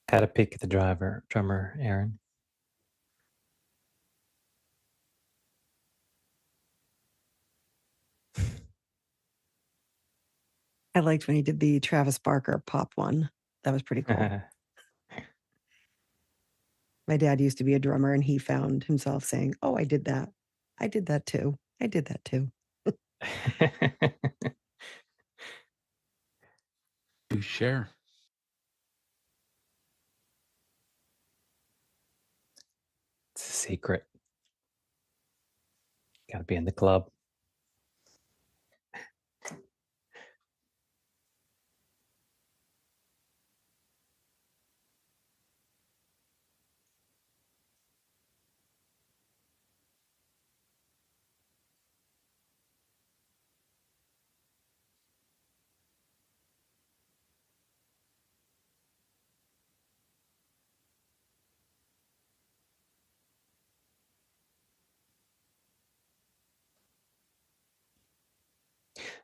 Had a peek at the drummer, Aaron. I liked when he did the Travis Barker pop one. That was pretty cool. My dad used to be a drummer, and he found himself saying, "Oh, I did that. I did that too. I did that too." Do share. It's a secret. Got to be in the club.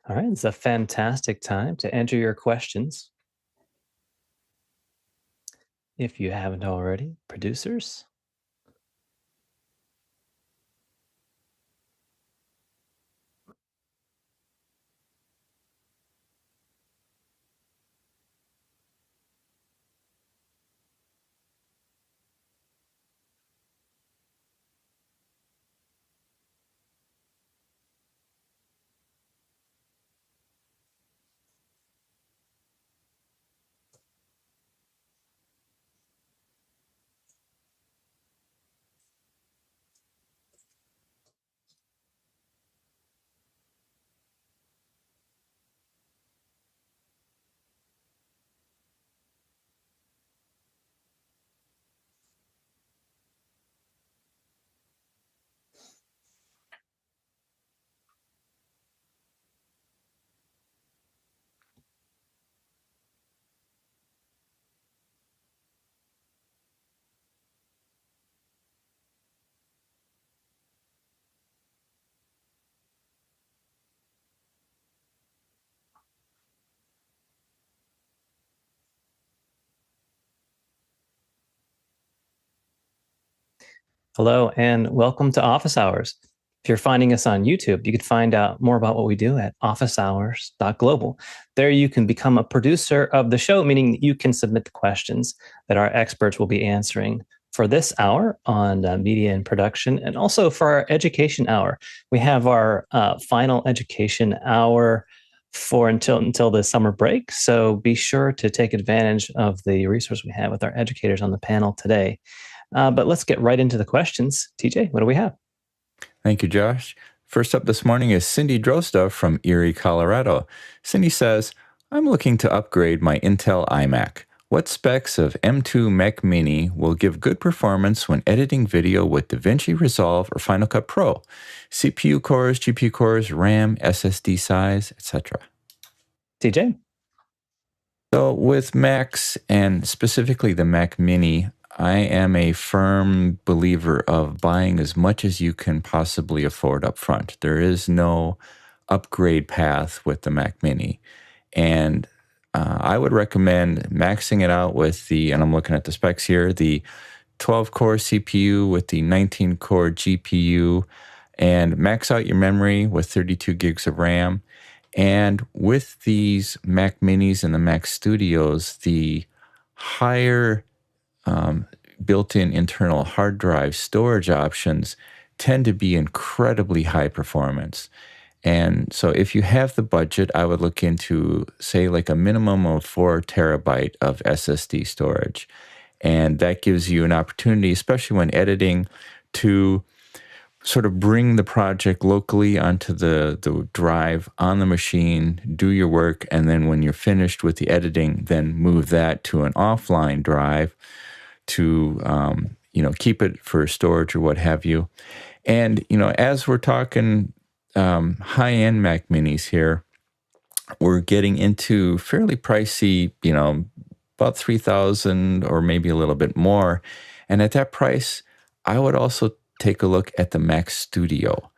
All right, it's a fantastic time to enter your questions. If you haven't already, producers. Hello, and welcome to Office Hours. If you're finding us on YouTube, you can find out more about what we do at officehours.global. There you can become a producer of the show, meaning you can submit the questions that our experts will be answering for this hour on media and production, and also for our education hour. We have our final education hour for until the summer break, so be sure to take advantage of the resource we have with our educators on the panel today. But let's get right into the questions. TJ, what do we have? Thank you, Josh. First up this morning is Cindy Drozda from Erie, Colorado. Cindy says, I'm looking to upgrade my Intel iMac. What specs of M2 Mac Mini will give good performance when editing video with DaVinci Resolve or Final Cut Pro? CPU cores, GPU cores, RAM, SSD size, etc. TJ? So with Macs, and specifically the Mac Mini, I am a firm believer of buying as much as you can possibly afford up front. There is no upgrade path with the Mac Mini. And I would recommend maxing it out with and I'm looking at the specs here, the 12-core CPU with the 19-core GPU, and max out your memory with 32 gigs of RAM. And with these Mac Minis and the Mac Studios, the higher built-in internal hard drive storage options tend to be incredibly high performance. And so if you have the budget, I would look into, say, like a minimum of 4 terabyte of SSD storage. And that gives you an opportunity, especially when editing, to sort of bring the project locally onto the drive on the machine, do your work, and then when you're finished with the editing, then move that to an offline drive to keep it for storage or what have you. And as we're talking high-end Mac Minis here, we're getting into fairly pricey, about $3,000 or maybe a little bit more. And at that price, I would also take a look at the Mac Studio.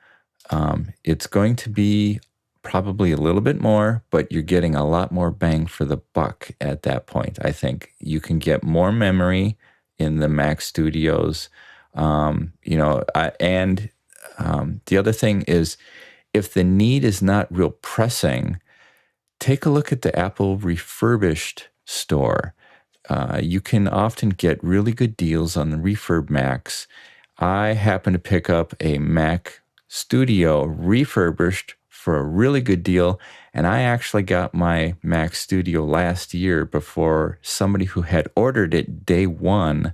It's going to be probably a little bit more, but you're getting a lot more bang for the buck at that point. I think you can get more memory in the Mac Studios. The other thing is, if the need is not real pressing, take a look at the Apple refurbished store. You can often get really good deals on the refurb Macs. I happen to pick up a Mac Studio refurbished for a really good deal, and I actually got my Mac Studio last year before somebody who had ordered it day one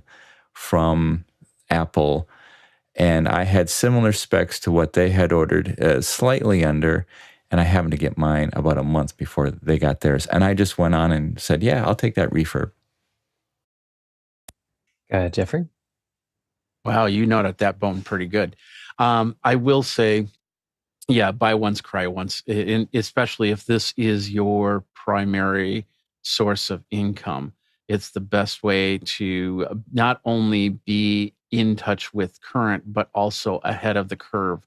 from Apple, and I had similar specs to what they had ordered, slightly under, and I happened to get mine about a month before they got theirs. And I just went on and said, yeah, I'll take that refurb. Jeffrey? Wow, you gnawed that bone pretty good. I will say, yeah, buy once, cry once, especially if this is your primary source of income. It's the best way to not only be in touch with current, but also ahead of the curve,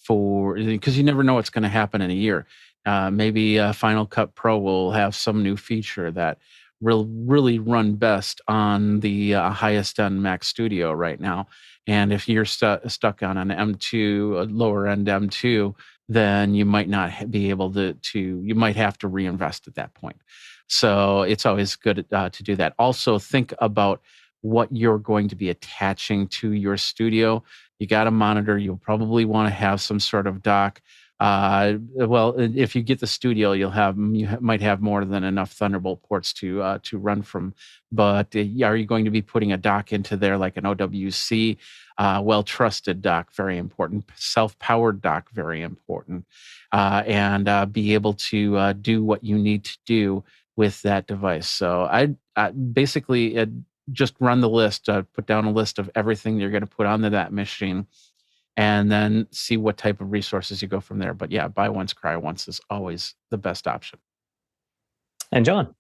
because you never know what's going to happen in a year. Maybe Final Cut Pro will have some new feature that will really run best on the highest end Mac Studio right now. And if you're stuck on an M2, a lower end M2, then you might not be able to you might have to reinvest at that point. So it's always good to do that. Also, think about what you're going to be attaching to your studio. You got a monitor. You'll probably want to have some sort of dock. Well, if you get the studio, you might have more than enough Thunderbolt ports to run from. But are you going to be putting a dock into there like an OWC? Well-trusted dock, very important. Self-powered dock, very important. And be able to do what you need to do with that device. So I basically just run the list, put down a list of everything you're going to put onto that machine, and then see what type of resources you go from there. But yeah, buy once, cry once is always the best option. And John?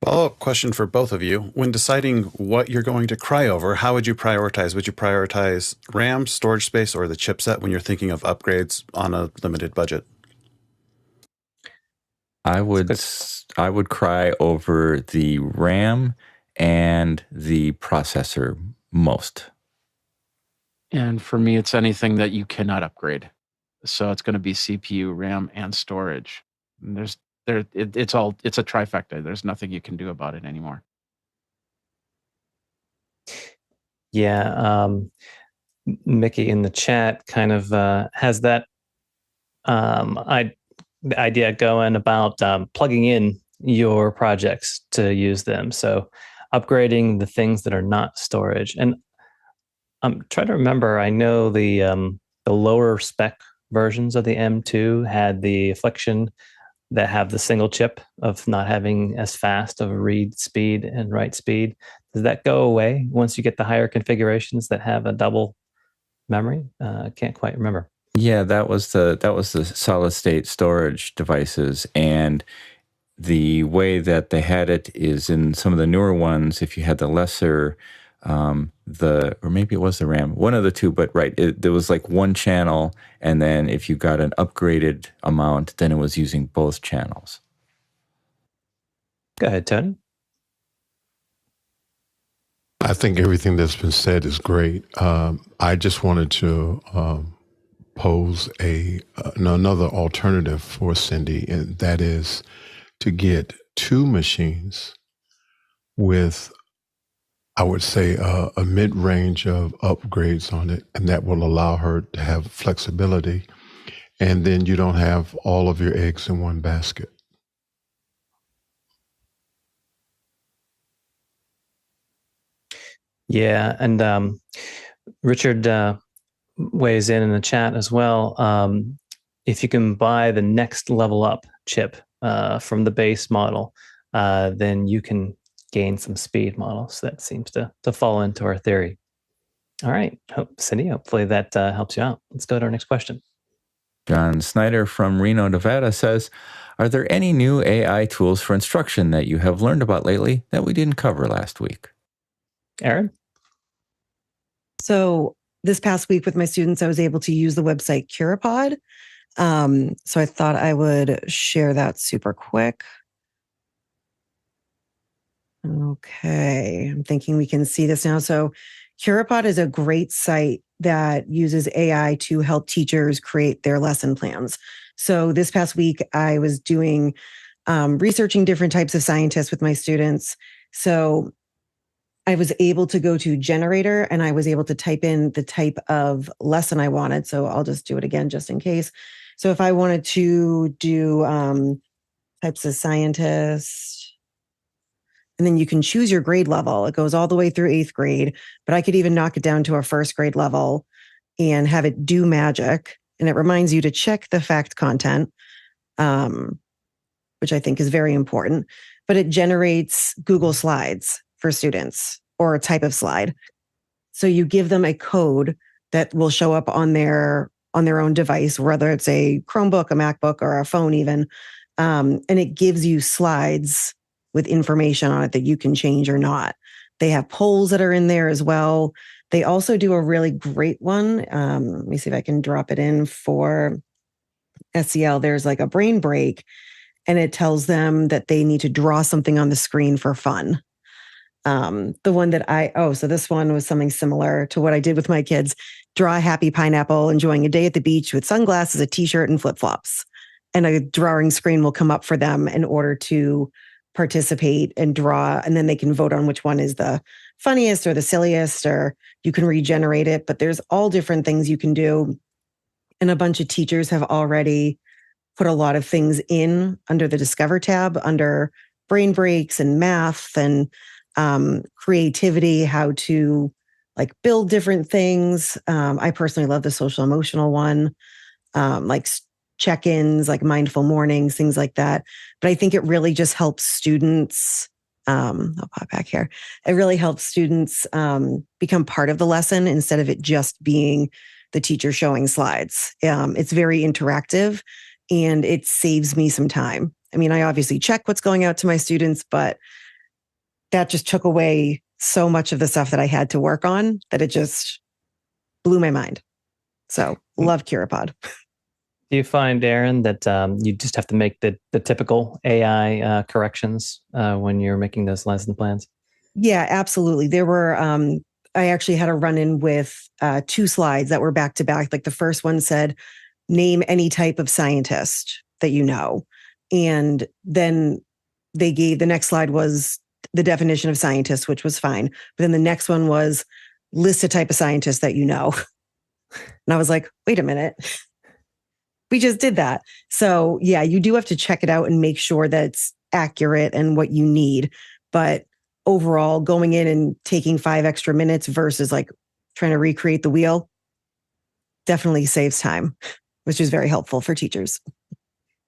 Follow-up question for both of you. When deciding what you're going to cry over, how would you prioritize? Would you prioritize RAM, storage space, or the chipset when you're thinking of upgrades on a limited budget? I would cry over the RAM and the processor most. And for me, it's anything that you cannot upgrade. So it's going to be CPU, RAM, and storage. And it's a trifecta. There's nothing you can do about it anymore. Yeah, Mickey in the chat kind of has that the idea going about plugging in your projects to use them. So upgrading the things that are not storage. And I'm trying to remember, I know the lower spec versions of the M2 had the affliction that have the single chip of not having as fast of a read speed and write speed. Does that go away once you get the higher configurations that have a double memory? Can't quite remember. Yeah, that was the solid state storage devices, and the way that they had it is in some of the newer ones. If you had the lesser, or maybe it was the RAM, one of the two, but right, there was like one channel, and then if you got an upgraded amount, then it was using both channels. Go ahead, Tony. I think everything that's been said is great. I just wanted to pose another alternative for Cindy, and that is to get two machines with, I would say, a mid-range of upgrades on it, and that will allow her to have flexibility. And then you don't have all of your eggs in one basket. Yeah, and Richard weighs in the chat as well. If you can buy the next level up chip from the base model, then you can gain some speed models. That seems to fall into our theory. All right, Cindy, hopefully that helps you out. Let's go to our next question. John Snyder from Reno, Nevada says, are there any new AI tools for instruction that you have learned about lately that we didn't cover last week? Aaron? So this past week with my students, I was able to use the website Curipod So I thought I would share that super quick. Okay, I'm thinking we can see this now. So CuraPod is a great site that uses AI to help teachers create their lesson plans. So this past week, I was doing researching different types of scientists with my students. So I was able to go to generator and I was able to type in the type of lesson I wanted. So I'll just do it again just in case. So if I wanted to do types of scientists, and then you can choose your grade level. It goes all the way through 8th grade, but I could even knock it down to a 1st grade level and have it do magic. And it reminds you to check the fact content, which I think is very important. But it generates Google Slides for students, or a type of slide. So you give them a code that will show up on their own device, whether it's a Chromebook, a MacBook, or a phone even. And it gives you slides with information on it that you can change or not. They have polls that are in there as well. They also do a really great one. Let me see if I can drop it in for SEL. There's like a brain break, and it tells them that they need to draw something on the screen for fun. The one that so this one was something similar to what I did with my kids. Draw a happy pineapple enjoying a day at the beach with sunglasses, a t-shirt, and flip-flops. And a drawing screen will come up for them in order to participate and draw, and then they can vote on which one is the funniest or the silliest, or you can regenerate it. But there's all different things you can do. And a bunch of teachers have already put a lot of things in under the Discover tab, under brain breaks and math and creativity, how to like build different things. I personally love the social emotional one, like check-ins, like mindful mornings, things like that. But I think it really just helps students. I'll pop back here. It really helps students become part of the lesson instead of it just being the teacher showing slides. It's very interactive and it saves me some time. I mean, I obviously check what's going out to my students, but that just took away so much of the stuff that I had to work on that it just blew my mind. So love CuraPod. Do you find, Aaron, that you just have to make the typical AI corrections when you're making those lesson plans? Yeah, absolutely. There were, I actually had a run-in with 2 slides that were back to back. Like the first one said, name any type of scientist that you know. And then they gave, the next slide was the definition of scientist, which was fine. But then the next one was list a type of scientist that you know. And I was like, wait a minute. We just did that. So yeah, you do have to check it out and make sure that it's accurate and what you need. But overall, going in and taking 5 extra minutes versus like trying to recreate the wheel definitely saves time, which is very helpful for teachers.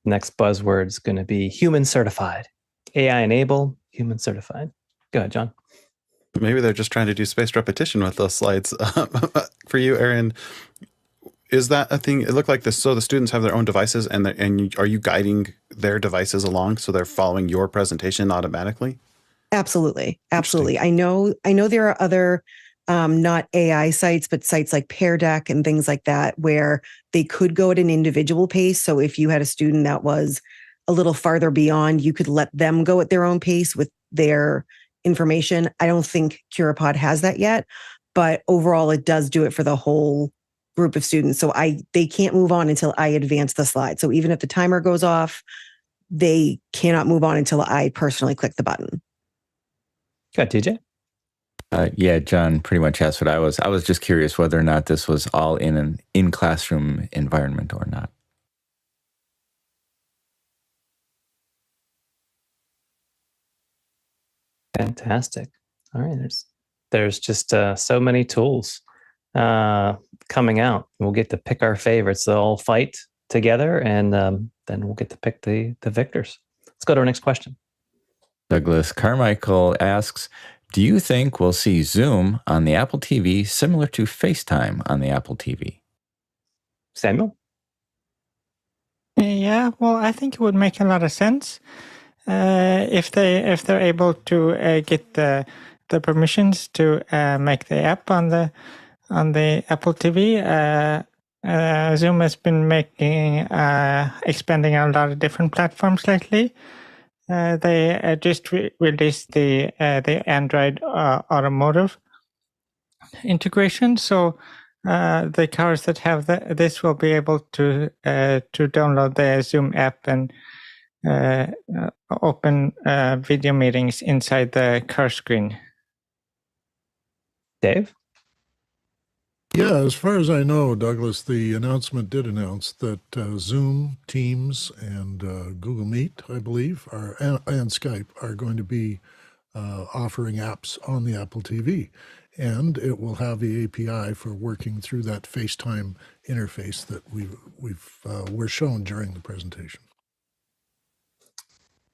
Next buzzword is going to be human certified. AI enabled, human certified. Go ahead, John. Maybe they're just trying to do spaced repetition with those slides. For you, Aaron, is that a thing? It looked like this. So the students have their own devices, and are you guiding their devices along so they're following your presentation automatically? Absolutely, absolutely. I know there are other not AI sites, but sites like Pear Deck and things like that, where they could go at an individual pace. So if you had a student that was a little farther beyond, you could let them go at their own pace with their information. I don't think CuraPod has that yet, but overall, it does do it for the whole group of students. So they can't move on until I advance the slide. So even if the timer goes off, they cannot move on until I personally click the button. Go ahead, TJ. Yeah, John pretty much asked what I was. I was just curious whether or not this was all in an in-classroom environment or not. Fantastic. All right, there's just so many tools coming out. We'll get to pick our favorites. They'll all fight together, and then we'll get to pick the victors. Let's go to our next question. Douglas Carmichael asks, do you think we'll see Zoom on the Apple TV similar to FaceTime on the Apple TV? Samuel? Yeah, well, I think it would make a lot of sense if they're able to get the permissions to make the app on the Apple TV. Zoom has been expanding on a lot of different platforms lately. They just released the Android automotive integration, so the cars that have this will be able to download the Zoom app and open video meetings inside the car screen. Dave? Yeah, as far as I know, Douglas, the announcement did announce that Zoom, Teams, and Google Meet, I believe, and Skype are going to be offering apps on the Apple TV. And it will have the API for working through that FaceTime interface that we're shown during the presentation.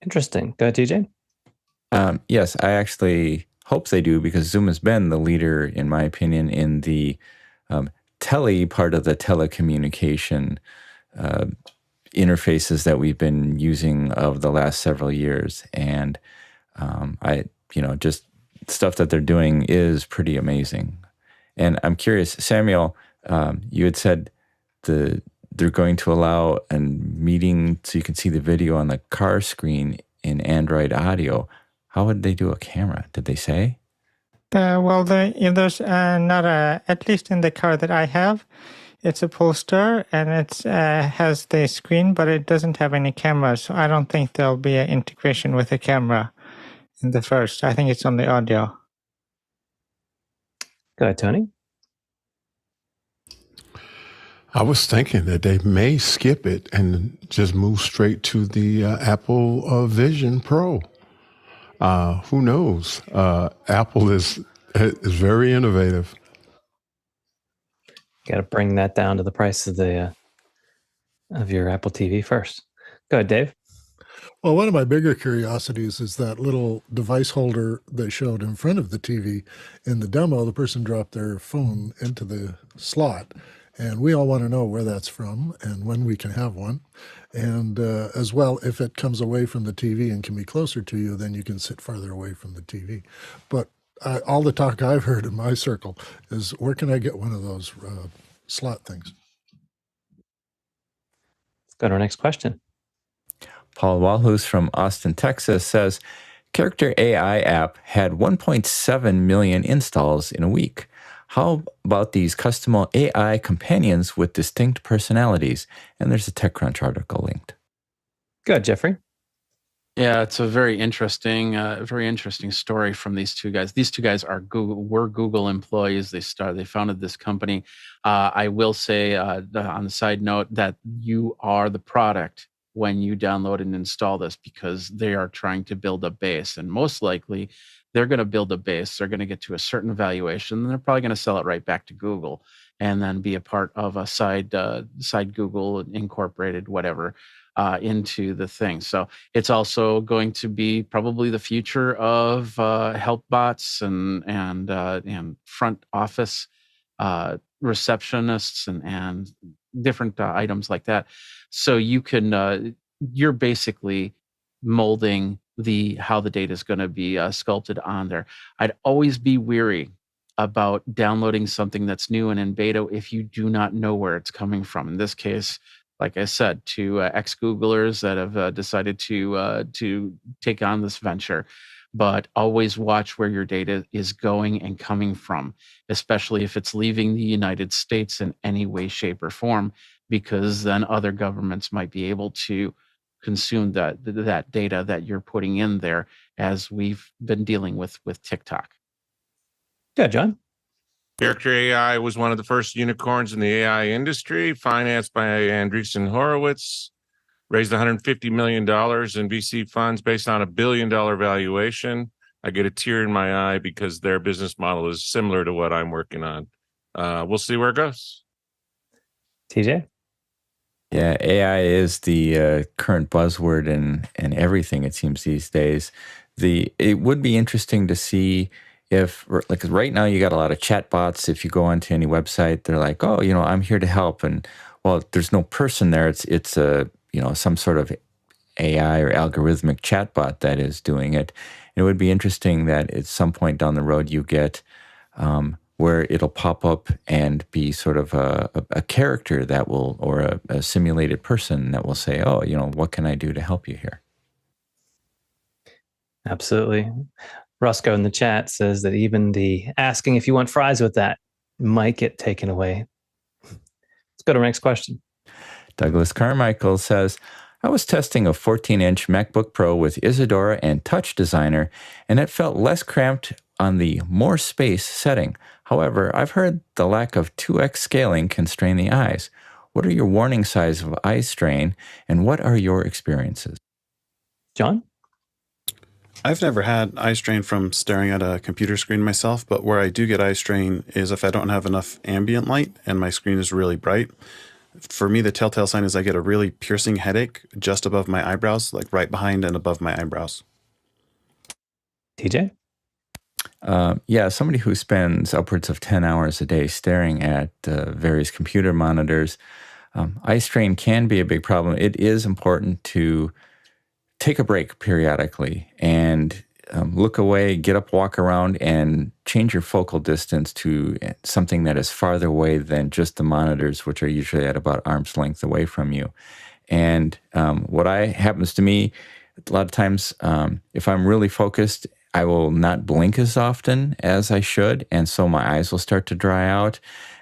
Interesting. Go ahead, TJ. Yes, I actually hope they do, because Zoom has been the leader, in my opinion, in the tele part of the telecommunication interfaces that we've been using of the last several years. And just stuff that they're doing is pretty amazing. And I'm curious, Samuel, you had said they're going to allow a meeting so you can see the video on the car screen in Android Audio. How would they do a camera? Did they say? There's not at least in the car that I have, it's a Polestar and it has the screen, but it doesn't have any camera. So I don't think there'll be an integration with a camera in the first. I think it's on the audio. Go ahead, Tony. I was thinking that they may skip it and just move straight to the Apple Vision Pro. Who knows? Apple is very innovative. Got to bring that down to the price of of your Apple TV first. Go ahead, Dave. Well, one of my bigger curiosities is that little device holder they showed in front of the TV. In the demo, the person dropped their phone into the slot. And we all want to know where that's from and when we can have one. And as well, if it comes away from the TV and can be closer to you, then you can sit farther away from the TV. But all the talk I've heard in my circle is, where can I get one of those slot things? Let's go to our next question. Paul Walhus from Austin, Texas says, Character.ai app had 1.7 million installs in a week. How about these custom AI companions with distinct personalities? And there's a TechCrunch article linked. Good, Jeffrey. Yeah, it's a very interesting story from these two guys. These two guys were Google employees. They founded this company. I will say on the side note that you are the product when you download and install this, because they are trying to build a base, and most likely they're going to build a base. They're going to get to a certain valuation, and they're probably going to sell it right back to Google, and then be a part of a side Google incorporated whatever into the thing. So it's also going to be probably the future of help bots and front office receptionists and different items like that. So you can you're basically molding how the data is going to be sculpted on there. I'd always be weary about downloading something that's new and in beta if you do not know where it's coming from. In this case, like I said, to ex-Googlers that have decided to take on this venture. But always watch where your data is going and coming from, especially if it's leaving the United States in any way, shape, or form, because then other governments might be able to consume that data that you're putting in there, as we've been dealing with TikTok. Yeah, John. Character.ai was one of the first unicorns in the AI industry, financed by Andreessen Horowitz, raised $150 million in VC funds based on $1 billion valuation. I get a tear in my eye because their business model is similar to what I'm working on. We'll see where it goes. TJ? Yeah, AI is the current buzzword and everything, it seems, these days. It would be interesting to see if, like, right now you got a lot of chatbots. If you go onto any website, they're like, oh, I'm here to help. And, well, there's no person there. It's a, some sort of AI or algorithmic chatbot that is doing it. And it would be interesting that at some point down the road you get where it'll pop up and be sort of a character that will, or a simulated person that will say, oh, what can I do to help you here? Absolutely. Roscoe in the chat says that even the asking if you want fries with that might get taken away. Let's go to our next question. Douglas Carmichael says, I was testing a 14-inch MacBook Pro with Isadora and TouchDesigner, and it felt less cramped on the more space setting. However, I've heard the lack of 2x scaling can strain the eyes. What are your warning signs of eye strain, and what are your experiences? John? I've never had eye strain from staring at a computer screen myself, but where I do get eye strain is if I don't have enough ambient light and my screen is really bright. For me, the telltale sign is I get a really piercing headache just above my eyebrows, like right behind and above my eyebrows. TJ? Somebody who spends upwards of 10 hours a day staring at various computer monitors, eye strain can be a big problem. It is important to take a break periodically and look away, get up, walk around, and change your focal distance to something that is farther away than just the monitors, which are usually at about arm's length away from you. And what happens to me, a lot of times, if I'm really focused, I will not blink as often as I should, and so my eyes will start to dry out.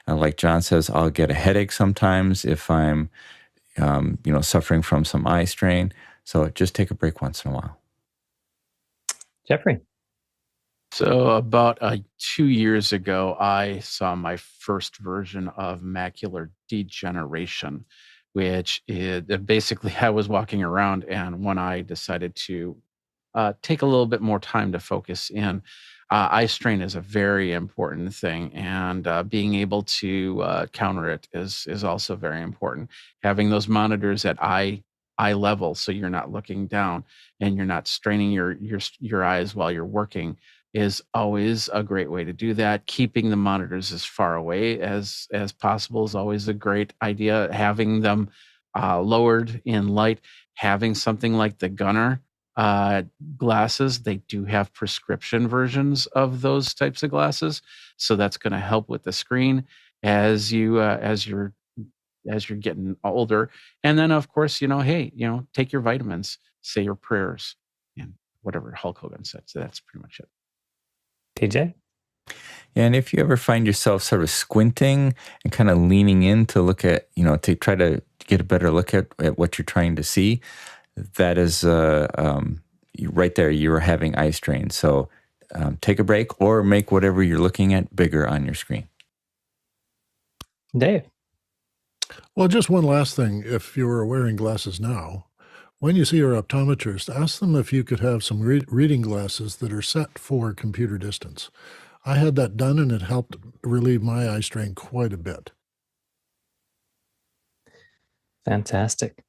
Like John says, I'll get a headache sometimes if I'm, suffering from some eye strain. So just take a break once in a while. Jeffrey? So about 2 years ago, I saw my first version of macular degeneration, which is basically I was walking around and one eye decided to take a little bit more time to focus in. Eye strain is a very important thing, and being able to counter it is also very important. Having those monitors at eye level, so you're not looking down and you're not straining your eyes while you're working, is always a great way to do that. Keeping the monitors as far away as possible is always a great idea. Having them lowered in light, having something like the Gunnar glasses, they do have prescription versions of those types of glasses, so that's going to help with the screen as you're getting older. And then of course, take your vitamins, say your prayers, and whatever Hulk Hogan said. So that's pretty much it. TJ? And if you ever find yourself sort of squinting and kind of leaning in to look at, to try to get a better look at what you're trying to see, that is right there, you're having eye strain. So take a break or make whatever you're looking at bigger on your screen. Dave? Well, just one last thing. If you're wearing glasses now, when you see your optometrist, ask them if you could have some reading glasses that are set for computer distance. I had that done, and it helped relieve my eye strain quite a bit. Fantastic.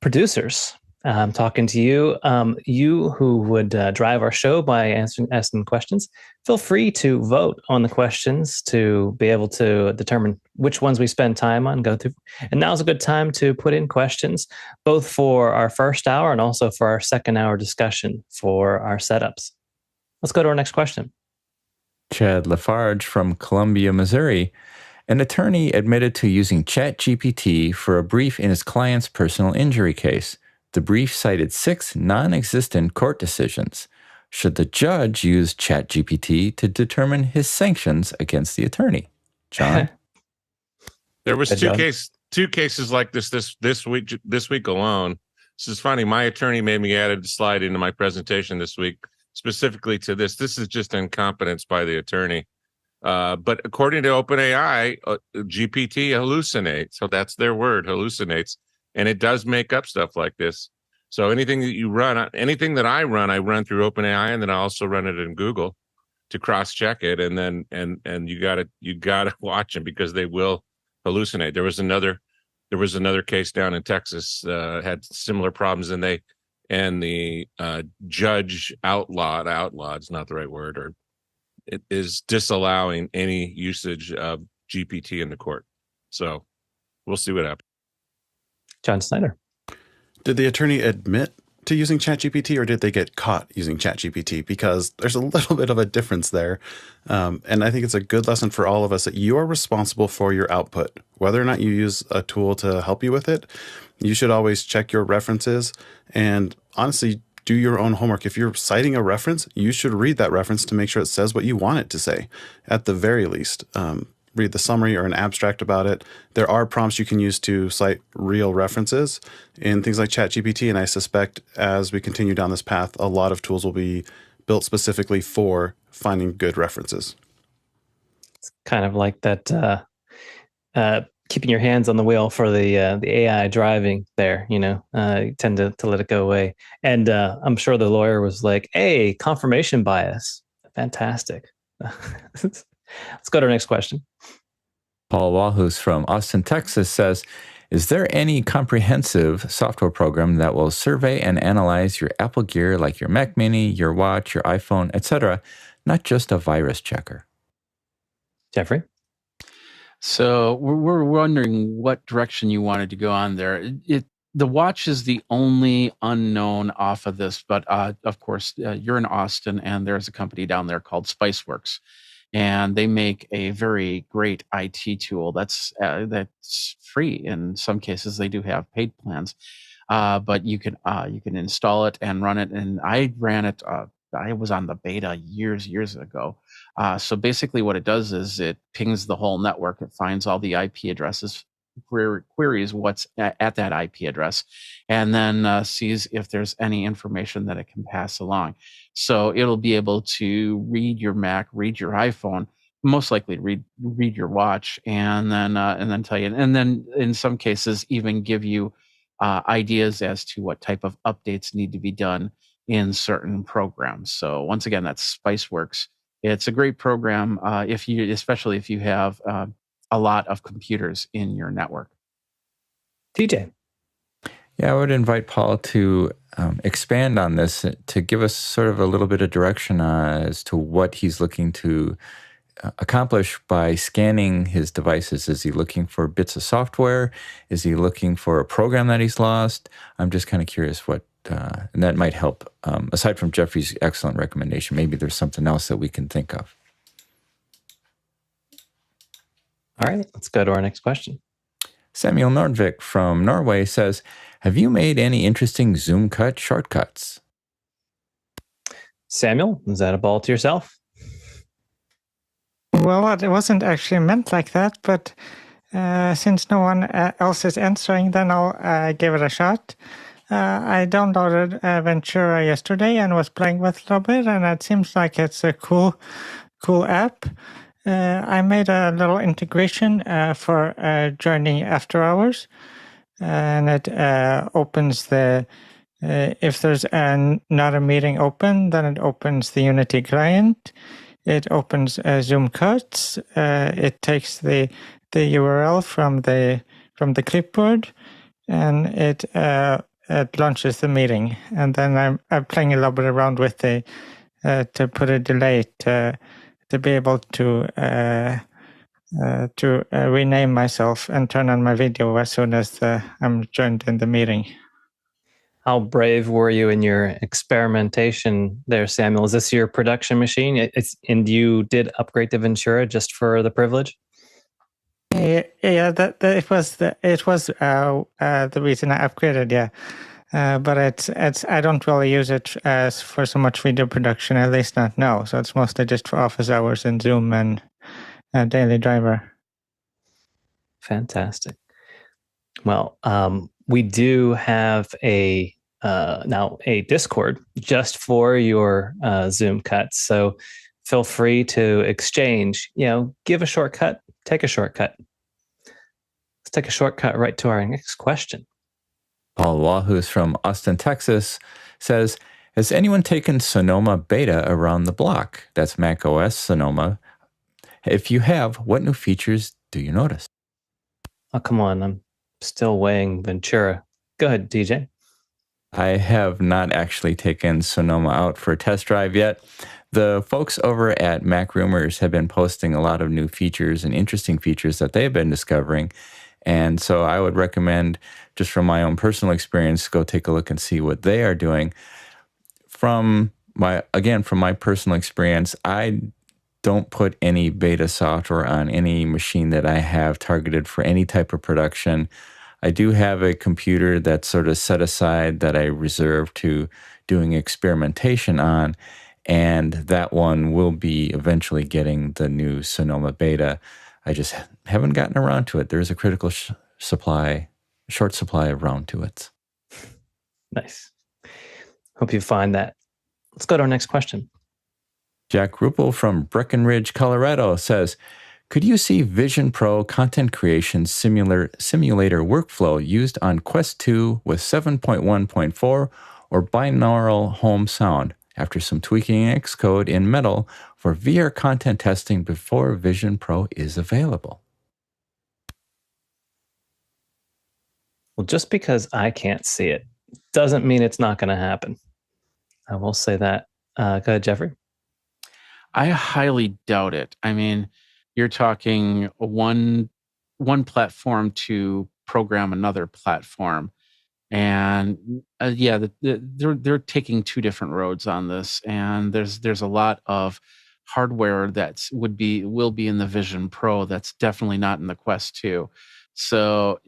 Producers, I'm talking to you. You who would drive our show by asking questions, feel free to vote on the questions to be able to determine which ones we spend time on, go through. And now's a good time to put in questions, both for our first hour and also for our second hour discussion for our setups. Let's go to our next question. Chad Lafarge from Columbia, Missouri. An attorney admitted to using ChatGPT for a brief in his client's personal injury case. The brief cited 6 non-existent court decisions. Should the judge use ChatGPT to determine his sanctions against the attorney? John? There was two cases like this week alone. This is funny. My attorney made me add a slide into my presentation this week specifically to this. This is just incompetence by the attorney. But according to OpenAI, GPT hallucinates. So that's their word, hallucinates. And it does make up stuff like this. So anything that you run, anything that I run through OpenAI, and then I also run it in Google to cross-check it. And then and you gotta watch them because they will hallucinate. There was another case down in Texas had similar problems, and the judge outlawed's not the right word, or it is disallowing any usage of GPT in the court. So we'll see what happens. John Snyder. Did the attorney admit to using ChatGPT, or did they get caught using ChatGPT? Because there's a little bit of a difference there. And I think it's a good lesson for all of us that you are responsible for your output. Whether or not you use a tool to help you with it, you should always check your references and honestly do your own homework. If you're citing a reference, you should read that reference to make sure it says what you want it to say, at the very least. Read the summary or an abstract about it. There are prompts you can use to cite real references in things like ChatGPT, and I suspect as we continue down this path, a lot of tools will be built specifically for finding good references. It's kind of like that keeping your hands on the wheel for the AI driving there, you tend to let it go away. And I'm sure the lawyer was like, hey, confirmation bias. Fantastic. Let's go to our next question. Paul Wahus from Austin, Texas says, is there any comprehensive software program that will survey and analyze your Apple gear like your Mac Mini, your watch, your iPhone, etc., not just a virus checker? Jeffrey? So we're wondering what direction you wanted to go on there. The watch is the only unknown off of this, but of course, you're in Austin, and there's a company down there called Spiceworks. And they make a very great IT tool that's free. In some cases, they do have paid plans, but you can install it and run it. And I ran it. I was on the beta years ago. So basically, what it does is it pings the whole network. It finds all the IP addresses, queries what's at that IP address, and then sees if there's any information that it can pass along. So it'll be able to read your Mac, read your iPhone, most likely read your watch, and then tell you, and then in some cases even give you ideas as to what type of updates need to be done in certain programs. So once again, that's Spiceworks. It's a great program especially if you have a lot of computers in your network. TJ. Yeah, I would invite Paul to expand on this to give us sort of a little bit of direction as to what he's looking to accomplish by scanning his devices. Is he looking for bits of software? Is he looking for a program that he's lost? I'm just kind of curious what, and that might help. Aside from Jeffrey's excellent recommendation, maybe there's something else that we can think of. All right, let's go to our next question. Samuel Nordvik from Norway says, have you made any interesting zoomCut shortcuts? Samuel, is that a ball to yourself? Well, it wasn't actually meant like that, but since no one else is answering, then I'll give it a shot. I downloaded Ventura yesterday and was playing with it a little bit, and it seems like it's a cool app. I made a little integration for joining after hours, and it opens if there's not a meeting open, then it opens the Unity client. It opens zoomCut. It takes the URL from the clipboard, and it launches the meeting. And then I'm playing a little bit around with to put a delay to be able to rename myself and turn on my video as soon as I'm joined in the meeting. How brave were you in your experimentation there, Samuel? Is this your production machine? And you did upgrade to Ventura just for the privilege? Yeah, it was the reason I upgraded. Yeah, but it's I don't really use it as for so much video production, at least not now. So it's mostly just for office hours and Zoom and Daily Driver. Fantastic. Well, we do have now a Discord just for your zoomCuts. So feel free to exchange, give a shortcut, take a shortcut. Let's take a shortcut right to our next question. Paul Wahus from Austin, Texas says, has anyone taken Sonoma beta around the block? That's macOS Sonoma. If you have, what new features do you notice? Oh, come on. I'm still weighing Ventura. Go ahead, DJ. I have not actually taken Sonoma out for a test drive yet. The folks over at Mac Rumors have been posting a lot of new features and interesting features that they've been discovering. And so I would recommend, just from my own personal experience, go take a look and see what they are doing. From my personal experience, I don't put any beta software on any machine that I have targeted for any type of production. I do have a computer that's sort of set aside that I reserve to doing experimentation on, and that one will be eventually getting the new Sonoma beta. I just haven't gotten around to it. There's a critical short supply around to it. Nice. Hope you find that. Let's go to our next question. Jack Ruppel from Breckenridge, Colorado says, could you see Vision Pro content creation simulator workflow used on Quest 2 with 7.1.4 or binaural home sound after some tweaking in Xcode in Metal for VR content testing before Vision Pro is available? Well, just because I can't see it doesn't mean it's not going to happen. I will say that. Go ahead, Jeffrey. I highly doubt it. I mean, you're talking one platform to program another platform, and they're taking two different roads on this. And there's a lot of hardware that will be in the Vision Pro that's definitely not in the Quest 2. So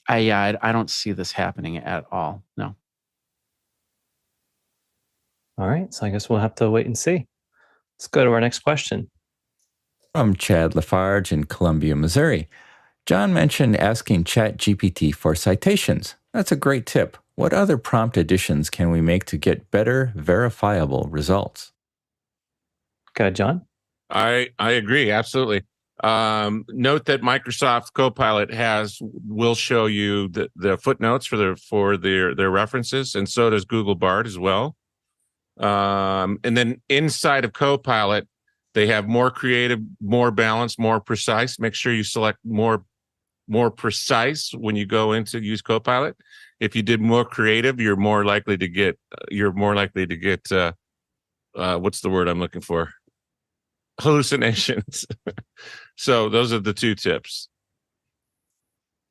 I don't see this happening at all. No. All right, so I guess we'll have to wait and see. Let's go to our next question. From Chad Lafarge in Columbia, Missouri. John mentioned asking ChatGPT for citations. That's a great tip. What other prompt additions can we make to get better, verifiable results? Go ahead, John. I agree, absolutely. Note that Microsoft Copilot will show you the footnotes for their references, and so does Google Bard as well. And then inside of Copilot, they have more creative, more balanced, more precise. Make sure you select more precise when you go in to use Copilot. If you did more creative, you're more likely to get what's the word I'm looking for? Hallucinations. So those are the two tips.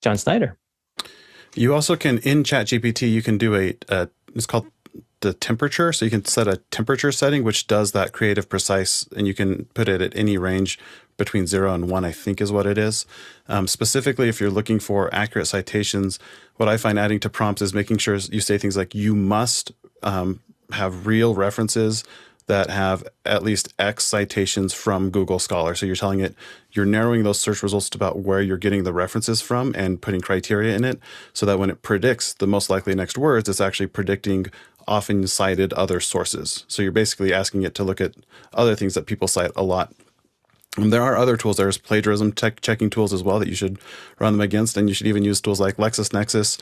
John Snyder. You also can, in ChatGPT, you can do it's called the temperature. So you can set a temperature setting, which does that creative precise, and you can put it at any range between 0 and 1, I think is what it is. Specifically, if you're looking for accurate citations, what I find adding to prompts is making sure you say things like, you must have real references that have at least X citations from Google Scholar. So you're telling it, you're narrowing those search results to about where you're getting the references from and putting criteria in it, so that when it predicts the most likely next words, it's actually predicting often cited other sources. So you're basically asking it to look at other things that people cite a lot. There are other tools. There's plagiarism checking tools as well that you should run them against, and you should even use tools like LexisNexis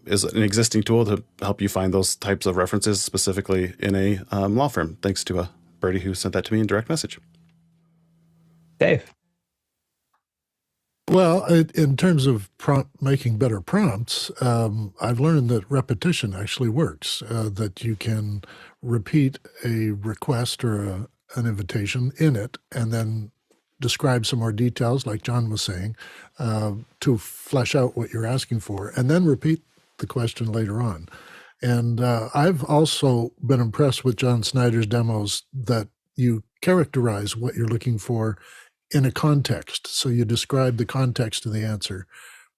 is an existing tool to help you find those types of references specifically in a law firm. Thanks to Birdie who sent that to me in direct message. Dave. Well, in terms of making better prompts, I've learned that repetition actually works, that you can repeat a request or an invitation in it and then describe some more details, like John was saying, to flesh out what you're asking for, and then repeat the question later on. And I've also been impressed with John Snyder's demos that you characterize what you're looking for in a context. So you describe the context of the answer,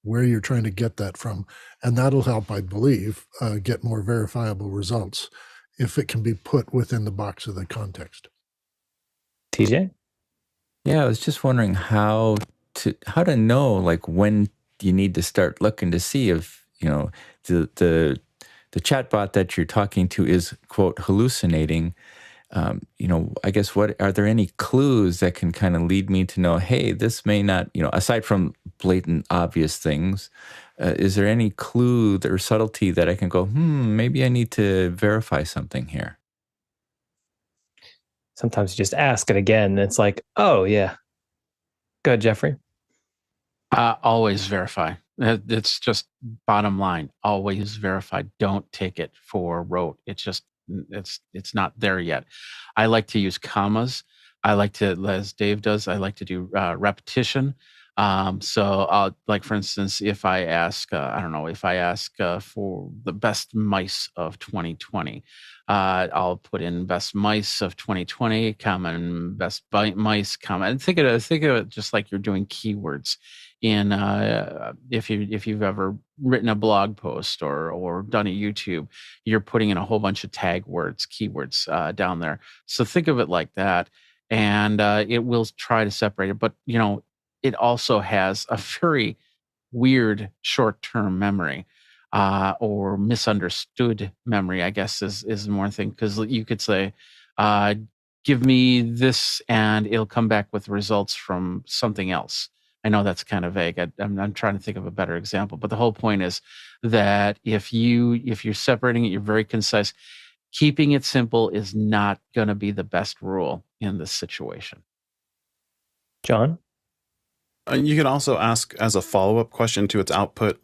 where you're trying to get that from, and that'll help, I believe, get more verifiable results if it can be put within the box of the context. TJ? Yeah, I was just wondering how to know, like, when you need to start looking to see if, the chatbot that you're talking to is, quote, hallucinating. I guess, are there any clues that can kind of lead me to know, hey, this may not, aside from blatant obvious things, is there any clue or subtlety that I can go, maybe I need to verify something here? Sometimes you just ask it again, and it's like, oh, yeah. Go ahead, Jeffrey. Always verify. It's just bottom line. Always verify. Don't take it for rote. It's not there yet. I like to use commas. I like to, as Dave does, I like to do repetition. So, like for instance, if I ask, I don't know, if I ask for the best mice of 2020, I'll put in best mice of 2020, comma, and best mice, comma. And think of it just like you're doing keywords in if you've ever written a blog post or done a YouTube, you're putting in a whole bunch of tag words, keywords down there. So think of it like that, and it will try to separate it. But it also has a very weird short-term memory or misunderstood memory, I guess is more thing, because you could say, give me this and it'll come back with results from something else. I know that's kind of vague. I'm trying to think of a better example, but the whole point is that if you're separating it, you're very concise. Keeping it simple is not going to be the best rule in this situation. John? You can also ask as a follow-up question to its output,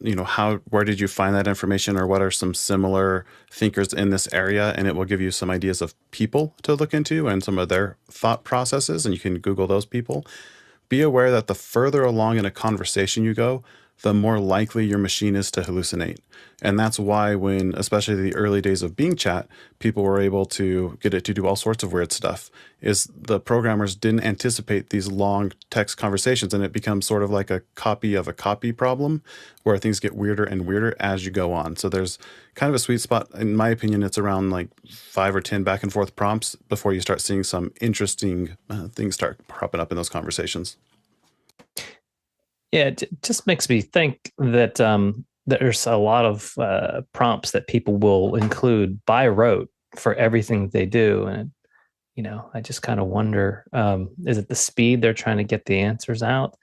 where did you find that information, or what are some similar thinkers in this area? And it will give you some ideas of people to look into and some of their thought processes, and you can Google those people. Be aware that the further along in a conversation you go, the more likely your machine is to hallucinate. And that's why when, especially the early days of Bing Chat, people were able to get it to do all sorts of weird stuff, is the programmers didn't anticipate these long text conversations, and it becomes sort of like a copy of a copy problem where things get weirder and weirder as you go on. So there's kind of a sweet spot. In my opinion, it's around like 5 or 10 back and forth prompts before you start seeing some interesting things start popping up in those conversations. Yeah, it just makes me think that there's a lot of prompts that people will include by rote for everything they do. And, I just kind of wonder, is it the speed they're trying to get the answers out?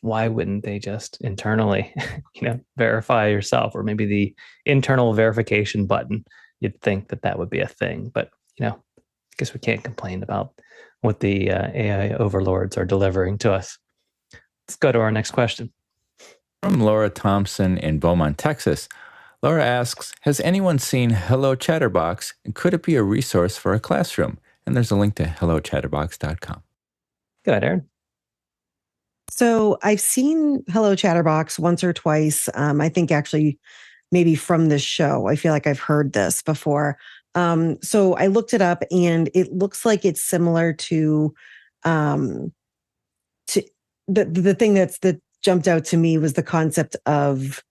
Why wouldn't they just internally, verify yourself, or maybe the internal verification button? You'd think that would be a thing, but, I guess we can't complain about what the AI overlords are delivering to us. Let's go to our next question. From Laura Thompson in Beaumont, Texas. Laura asks, has anyone seen Hello Chatterbox, and could it be a resource for a classroom? And there's a link to hellochatterbox.com. Go ahead, Erin. So I've seen Hello Chatterbox once or twice. I think actually maybe from this show. I feel like I've heard this before. So I looked it up, and it looks like it's similar to the thing that jumped out to me was the concept of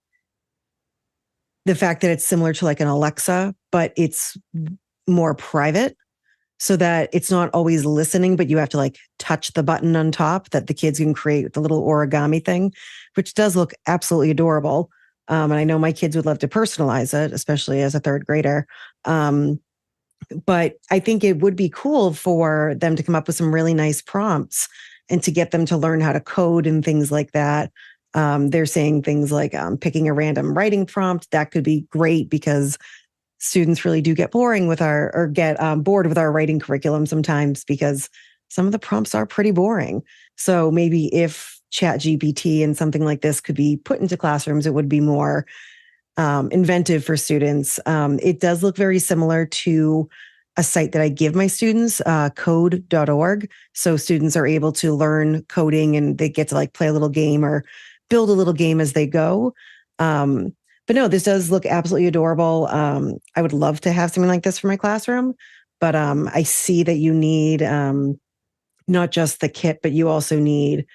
the fact that it's similar to like an Alexa, but it's more private, so that it's not always listening, but you have to like touch the button on top that the kids can create the little origami thing, which does look absolutely adorable. And I know my kids would love to personalize it, especially as a third grader. But I think it would be cool for them to come up with some really nice prompts and to get them to learn how to code and things like that. They're saying things like picking a random writing prompt. That could be great because students really do get bored with our writing curriculum sometimes, because some of the prompts are pretty boring. So maybe if ChatGPT and something like this could be put into classrooms, it would be more inventive for students. It does look very similar to a site that I give my students, code.org. So students are able to learn coding, and they get to like play a little game or build a little game as they go. But no, this does look absolutely adorable. I would love to have something like this for my classroom, but I see that you need not just the kit, but you also need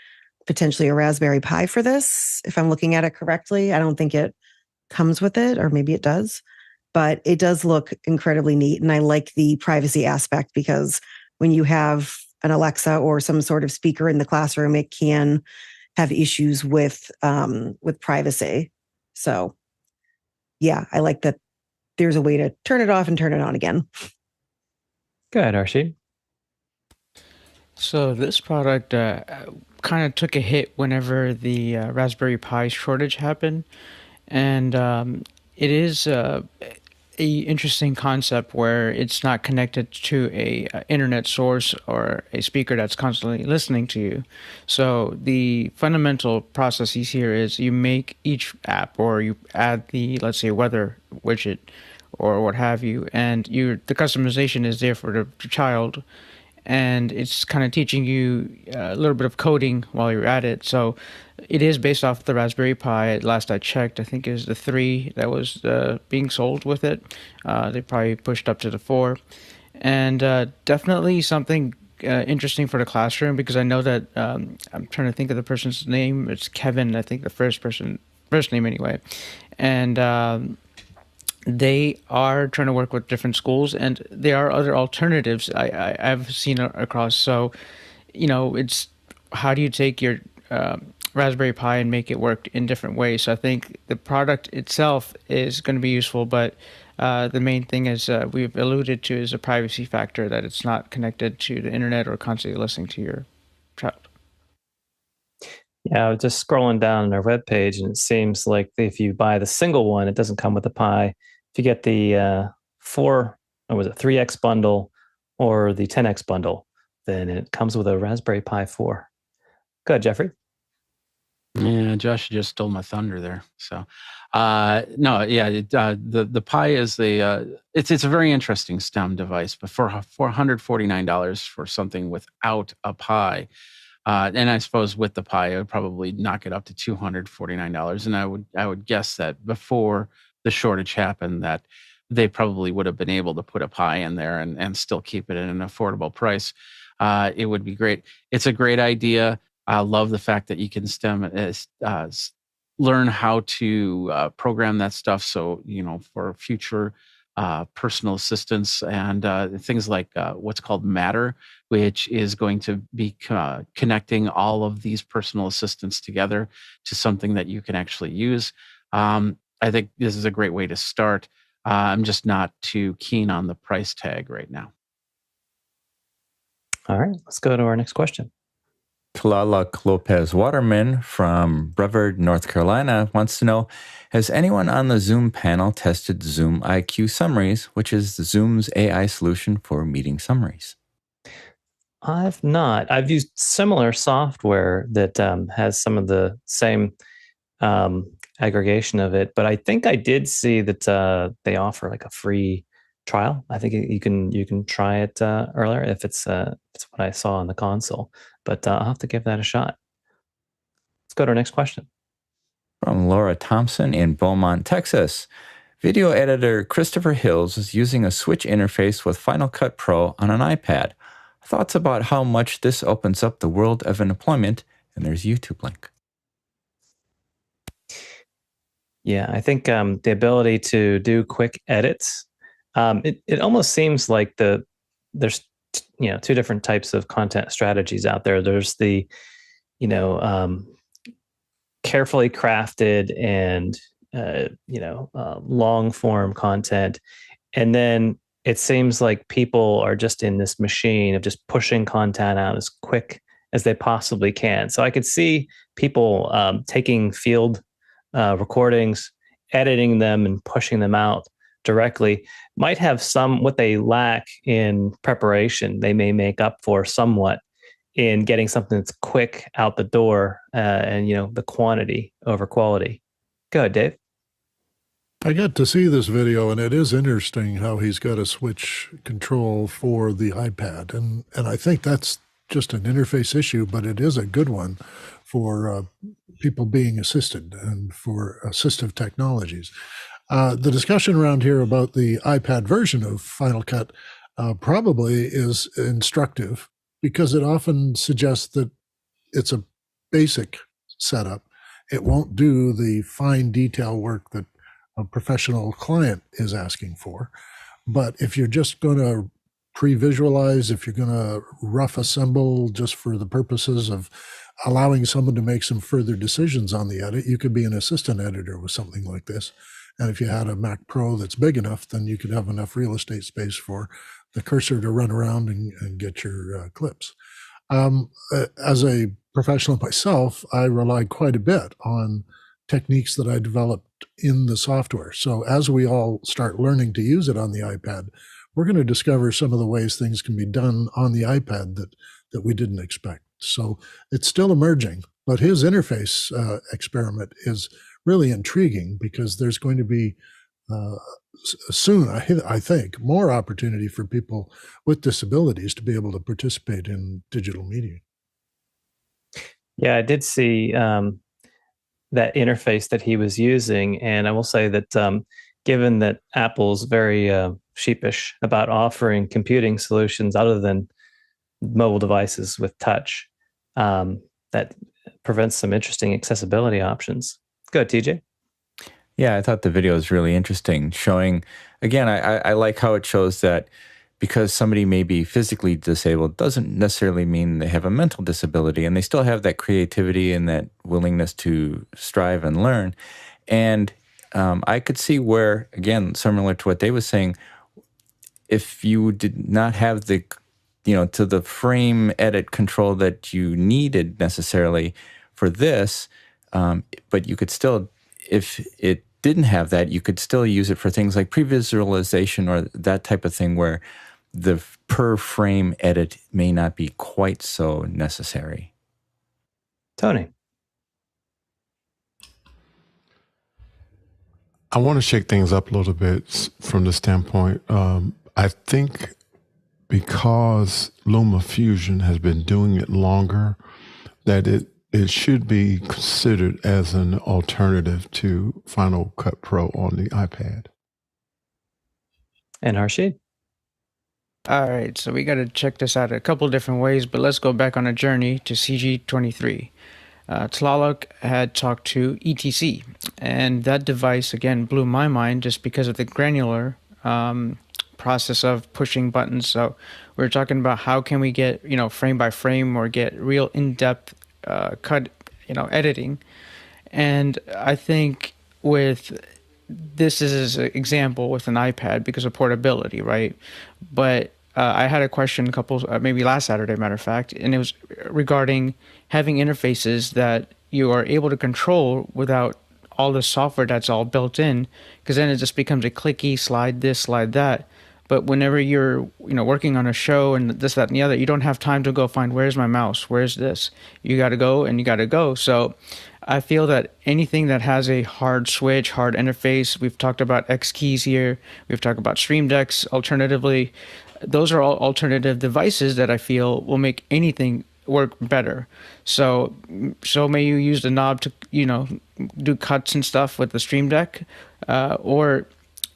potentially a Raspberry Pi for this. If I'm looking at it correctly, I don't think it comes with it, or maybe it does. But it does look incredibly neat. And I like the privacy aspect, because when you have an Alexa or some sort of speaker in the classroom, it can have issues with privacy. So yeah, I like that there's a way to turn it off and turn it on again. Go ahead, Archie. So this product kind of took a hit whenever the Raspberry Pi shortage happened. And it is a interesting concept where it's not connected to a internet source or a speaker that's constantly listening to you. So the fundamental processes here is you make each app, or you add the, let's say, weather widget or what have you, and the customization is there for the child, and it's kind of teaching you a little bit of coding while you're at it. So it is based off the Raspberry Pi. Last I checked, I think it was the 3 that was being sold with it. They probably pushed up to the 4. And definitely something interesting for the classroom, because I know that I'm trying to think of the person's name. It's Kevin, I think, the first name anyway. And they are trying to work with different schools, and there are other alternatives I've seen across. So, it's how do you take your Raspberry Pi and make it work in different ways. So I think the product itself is going to be useful, but the main thing is we've alluded to is a privacy factor, that it's not connected to the internet or constantly listening to your child. Yeah, I was just scrolling down on their webpage, and it seems like if you buy the single one, it doesn't come with the Pi. If you get the 3X bundle or the 10X bundle, then it comes with a Raspberry Pi 4. Go ahead, Jeffrey. Yeah, Josh just stole my thunder there. So, the Pi is it's a very interesting STEM device, but for $149 for something without a Pi, and I suppose with the Pi, I would probably knock it up to $249. And I would guess that before the shortage happened, that they probably would have been able to put a Pi in there and still keep it at an affordable price. It would be great. It's a great idea. I love the fact that you can learn how to program that stuff. So, for future personal assistants and things like what's called Matter, which is going to be connecting all of these personal assistants together to something that you can actually use. I think this is a great way to start. I'm just not too keen on the price tag right now. All right, let's go to our next question. Tlaloc Lopez Waterman from Brevard, North Carolina wants to know, has anyone on the Zoom panel tested Zoom IQ Summaries, which is Zoom's AI solution for meeting summaries? I've not. I've used similar software that has some of the same aggregation of it, but I think I did see that they offer like a free trial. I think you can try it earlier if it's what I saw on the console. But I'll have to give that a shot. Let's go to our next question. From Laura Thompson in Beaumont, Texas. Video editor Christopher Hills is using a switch interface with Final Cut Pro on an iPad. Thoughts about how much this opens up the world of employment? And there's a YouTube link. Yeah, I think the ability to do quick edits, it almost seems like there's two different types of content strategies out there. There's the carefully crafted and long form content, and then it seems like people are just in this machine of just pushing content out as quick as they possibly can. So I could see people taking field recordings, editing them, and pushing them out directly. Might have what they lack in preparation, they may make up for somewhat in getting something that's quick out the door, and the quantity over quality. Go ahead, Dave. I got to see this video, and it is interesting how he's got a switch control for the iPad, and I think that's just an interface issue, but it is a good one for people being assisted and for assistive technologies. The discussion around here about the iPad version of Final Cut probably is instructive, because it often suggests that it's a basic setup. It won't do the fine detail work that a professional client is asking for. But if you're just going to pre-visualize, if you're going to rough assemble just for the purposes of allowing someone to make some further decisions on the edit, you could be an assistant editor with something like this. And if you had a Mac Pro that's big enough, then you could have enough real estate space for the cursor to run around and get your clips. As a professional myself, I rely quite a bit on techniques that I developed in the software. So as we all start learning to use it on the iPad, we're going to discover some of the ways things can be done on the iPad that we didn't expect. So it's still emerging, but his interface experiment is really intriguing, because there's going to be soon, I think, more opportunity for people with disabilities to be able to participate in digital media. Yeah, I did see that interface that he was using. And I will say that given that Apple's very sheepish about offering computing solutions other than mobile devices with touch, that prevents some interesting accessibility options. Go, TJ. Yeah, I thought the video was really interesting, showing, again, I like how it shows that because somebody may be physically disabled doesn't necessarily mean they have a mental disability, and they still have that creativity and that willingness to strive and learn. And I could see where, again, similar to what Dave was saying, if you did not have the, to the frame edit control that you needed necessarily for this, but you could still, if it didn't have that, you could still use it for things like pre-visualization or that type of thing where the per frame edit may not be quite so necessary. Tony. I want to shake things up a little bit from the standpoint. I think because LumaFusion has been doing it longer, that it should be considered as an alternative to Final Cut Pro on the iPad. And Harshid? All right, so we got to check this out a couple different ways, but let's go back on a journey to CG23. Tlaloc had talked to ETC, and that device, again, blew my mind just because of the granular process of pushing buttons. So we're talking about how can we get, frame by frame or get real in-depth cut, editing. And I think with this is an example with an iPad because of portability, right? But I had a question maybe last Saturday, matter of fact, and it was regarding having interfaces that you are able to control without all the software that's all built in, because then it just becomes a clicky slide this, slide that. But whenever you're working on a show and this, that, and the other, you don't have time to go find where's my mouse, where's this. You got to go and you got to go. So I feel that anything that has a hard switch, hard interface, we've talked about X keys here, we've talked about Stream Decks alternatively. Those are all alternative devices that I feel will make anything work better. So may you use the knob to do cuts and stuff with the Stream Deck, or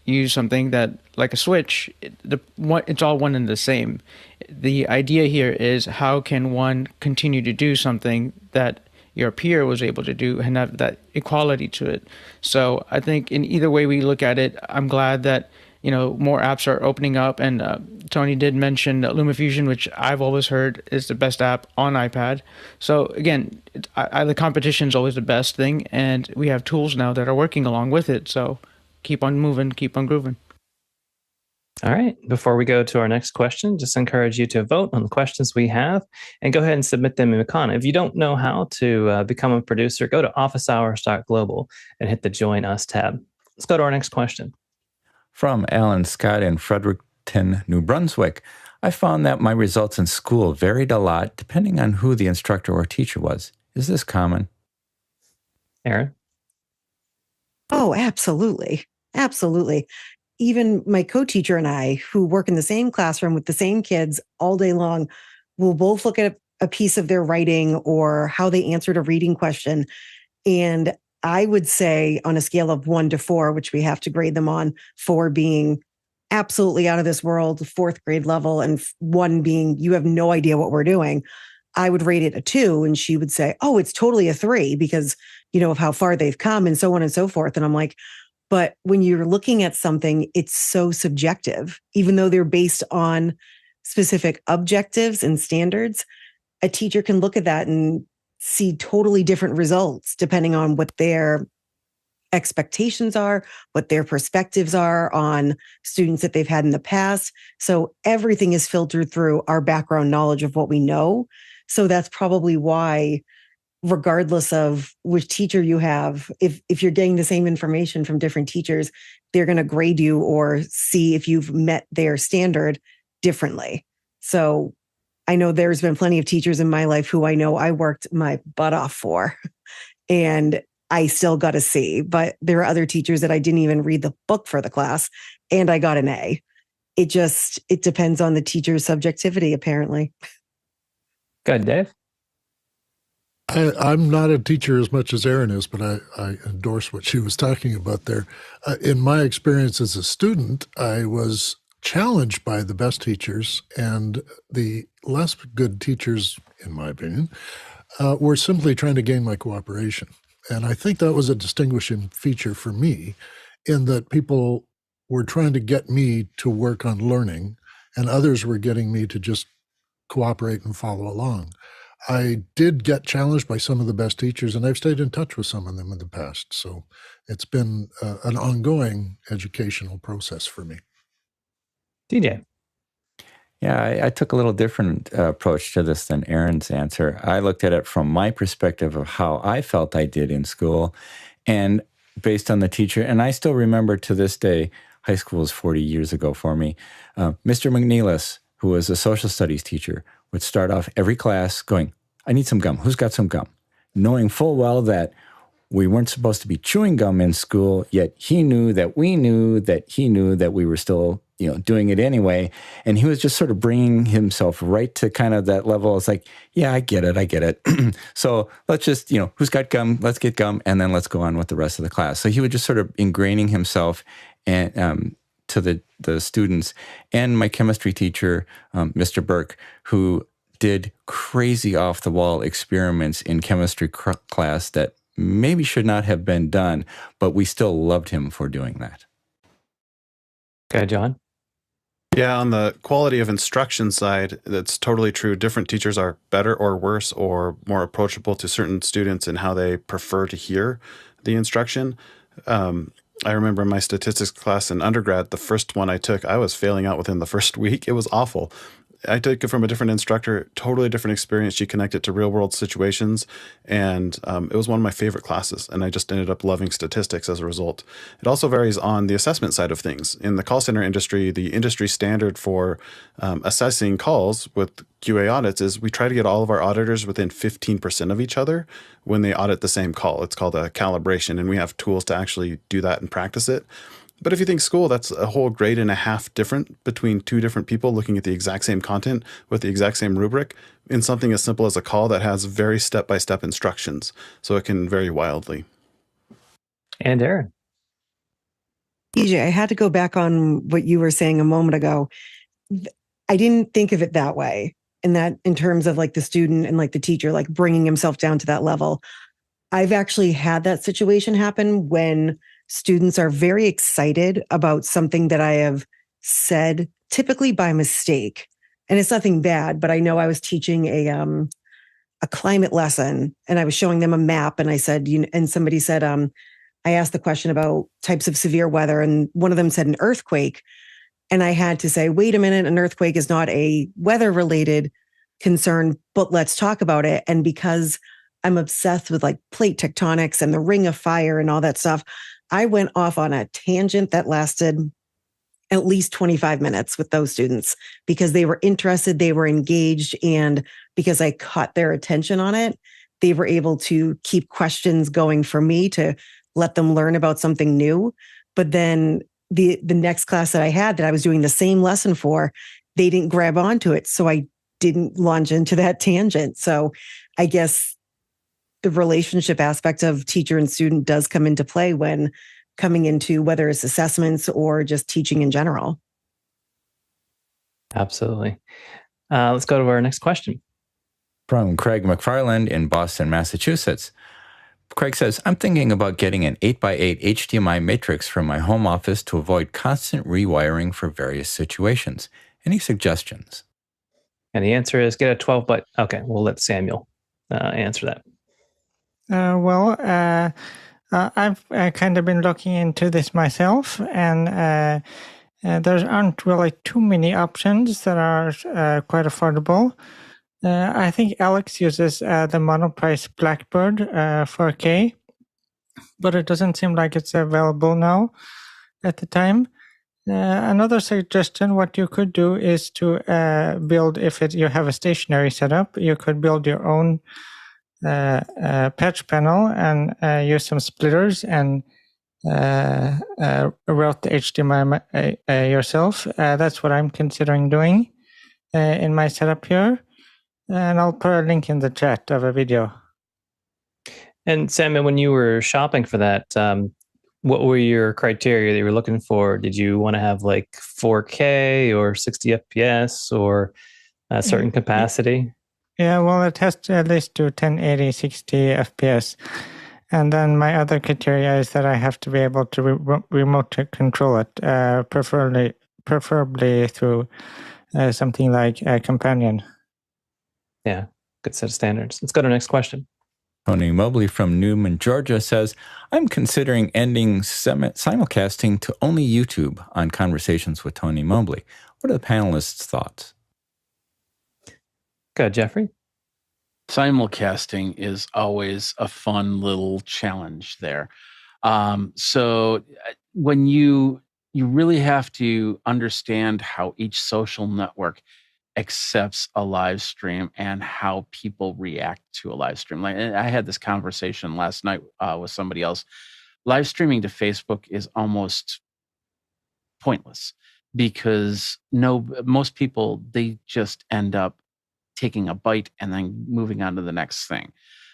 use something that like a switch. It's all one and the same. The idea here is how can one continue to do something that your peer was able to do and have that equality to it. So I think in either way we look at it, I'm glad that more apps are opening up. And Tony did mention LumaFusion, which I've always heard is the best app on iPad. So again, the competition is always the best thing, and we have tools now that are working along with it. So keep on moving, keep on grooving. All right. Before we go to our next question, just encourage you to vote on the questions we have and go ahead and submit them in Makana. If you don't know how to become a producer, go to officehours.global and hit the Join Us tab. Let's go to our next question. From Alan Scott in Fredericton, New Brunswick, I found that my results in school varied a lot depending on who the instructor or teacher was. Is this common? Erin? Oh, absolutely. Absolutely. Even my co-teacher and I, who work in the same classroom with the same kids all day long, will both look at a piece of their writing or how they answered a reading question. And I would say on a scale of 1 to 4, which we have to grade them on, 4 being absolutely out of this world, 4th grade level, and 1 being you have no idea what we're doing, I would rate it a 2. And she would say, oh, it's totally a 3 because, of how far they've come and so on and so forth. And I'm like, but when you're looking at something, it's so subjective, even though they're based on specific objectives and standards. A teacher can look at that and see totally different results depending on what their expectations are, what their perspectives are on students that they've had in the past. So everything is filtered through our background knowledge of what we know. So that's probably why, regardless of which teacher you have, if you're getting the same information from different teachers, they're going to grade you or see if you've met their standard differently. So I know there's been plenty of teachers in my life who I know I worked my butt off for, and I still got a C. But there are other teachers that I didn't even read the book for the class, and I got an A. It depends on the teacher's subjectivity, apparently. Good, Dave. I'm not a teacher as much as Erin is, but I endorse what she was talking about there. In my experience as a student, I was challenged by the best teachers, and the less good teachers, in my opinion, were simply trying to gain my cooperation. And I think that was a distinguishing feature for me, in that people were trying to get me to work on learning, and others were getting me to just cooperate and follow along. I did get challenged by some of the best teachers, and I've stayed in touch with some of them in the past. So it's been an ongoing educational process for me. DJ. Yeah, I took a little different approach to this than Erin's answer. I looked at it from my perspective of how I felt I did in school, and based on the teacher. And I still remember to this day, high school was 40 years ago for me. Mr. McNeilis, who was a social studies teacher, would start off every class going, I need some gum. Who's got some gum? Knowing full well that we weren't supposed to be chewing gum in school, yet he knew that we knew that he knew that we were still, doing it anyway. And he was just sort of bringing himself right to kind of that level. It's like, yeah, I get it. So let's just, who's got gum? Let's get gum. And then let's go on with the rest of the class. So he would just sort of ingraining himself and to the students. And my chemistry teacher, Mr. Burke, who did crazy off-the-wall experiments in chemistry class that maybe should not have been done, but we still loved him for doing that. Okay, John. Yeah, on the quality of instruction side, that's totally true. Different teachers are better or worse or more approachable to certain students in how they prefer to hear the instruction. I remember in my statistics class in undergrad, the first one I took, I was failing out within the first week. It was awful. I took it from a different instructor, totally different experience. She connected to real world situations, and it was one of my favorite classes, and I just ended up loving statistics as a result. It also varies on the assessment side of things. In the call center industry, the industry standard for assessing calls with QA audits is we try to get all of our auditors within 15% of each other when they audit the same call. It's called a calibration, and we have tools to actually do that and practice it. But if you think school, that's a whole grade and a half different between two different people looking at the exact same content with the exact same rubric in something as simple as a call that has very step-by-step instructions. So it can vary wildly. And Erin. EJ, I had to go back on what you were saying a moment ago. I didn't think of it that way, in terms of like the student and like the teacher, like bringing himself down to that level. I've actually had that situation happen when students are very excited about something that I have said, typically by mistake. And it's nothing bad, but I know I was teaching a climate lesson, and I was showing them a map, and I said, and somebody said, I asked the question about types of severe weather, and one of them said an earthquake. And I had to say, wait a minute, an earthquake is not a weather-related concern, but let's talk about it. And because I'm obsessed with like plate tectonics and the ring of fire and all that stuff, I went off on a tangent that lasted at least 25 minutes with those students because they were interested, they were engaged, and because I caught their attention on it, they were able to keep questions going for me to let them learn about something new. But then the next class that I had that I was doing the same lesson for, they didn't grab onto it. So I didn't launch into that tangent. So I guess the relationship aspect of teacher and student does come into play when coming into whether it's assessments or just teaching in general. Absolutely. Let's go to our next question. From Craig McFarland in Boston, Massachusetts. Craig says, I'm thinking about getting an 8x8 HDMI matrix from my home office to avoid constant rewiring for various situations. Any suggestions? And the answer is get a 12 by... Okay, we'll let Samuel answer that. I've kind of been looking into this myself, and there aren't really too many options that are quite affordable. I think Alex uses the monoprice Blackbird 4K, but it doesn't seem like it's available now at the time. Another suggestion, what you could do is to build, you have a stationary setup, you could build your own patch panel and use some splitters and route the HDMI yourself. That's what I'm considering doing in my setup here. And I'll put a link in the chat of a video. And Sam, when you were shopping for that, what were your criteria that you were looking for? Did you want to have like 4K or 60 FPS or a certain capacity? Yeah, well, it has to at least do 1080 60 FPS. And then my other criteria is that I have to be able to remote control it, preferably through something like a companion. Yeah, good set of standards. Let's go to the next question. Tony Mobley from Newman, Georgia says, I'm considering ending simulcasting to only YouTube on Conversations with Tony Mobley. What are the panelists' thoughts? Go ahead, Jeffrey. Simulcasting is always a fun little challenge there. So when you really have to understand how each social network accepts a live stream and how people react to a live stream. Like, I had this conversation last night with somebody else. Live streaming to Facebook is almost pointless because most people, they just end up taking a bite and then moving on to the next thing.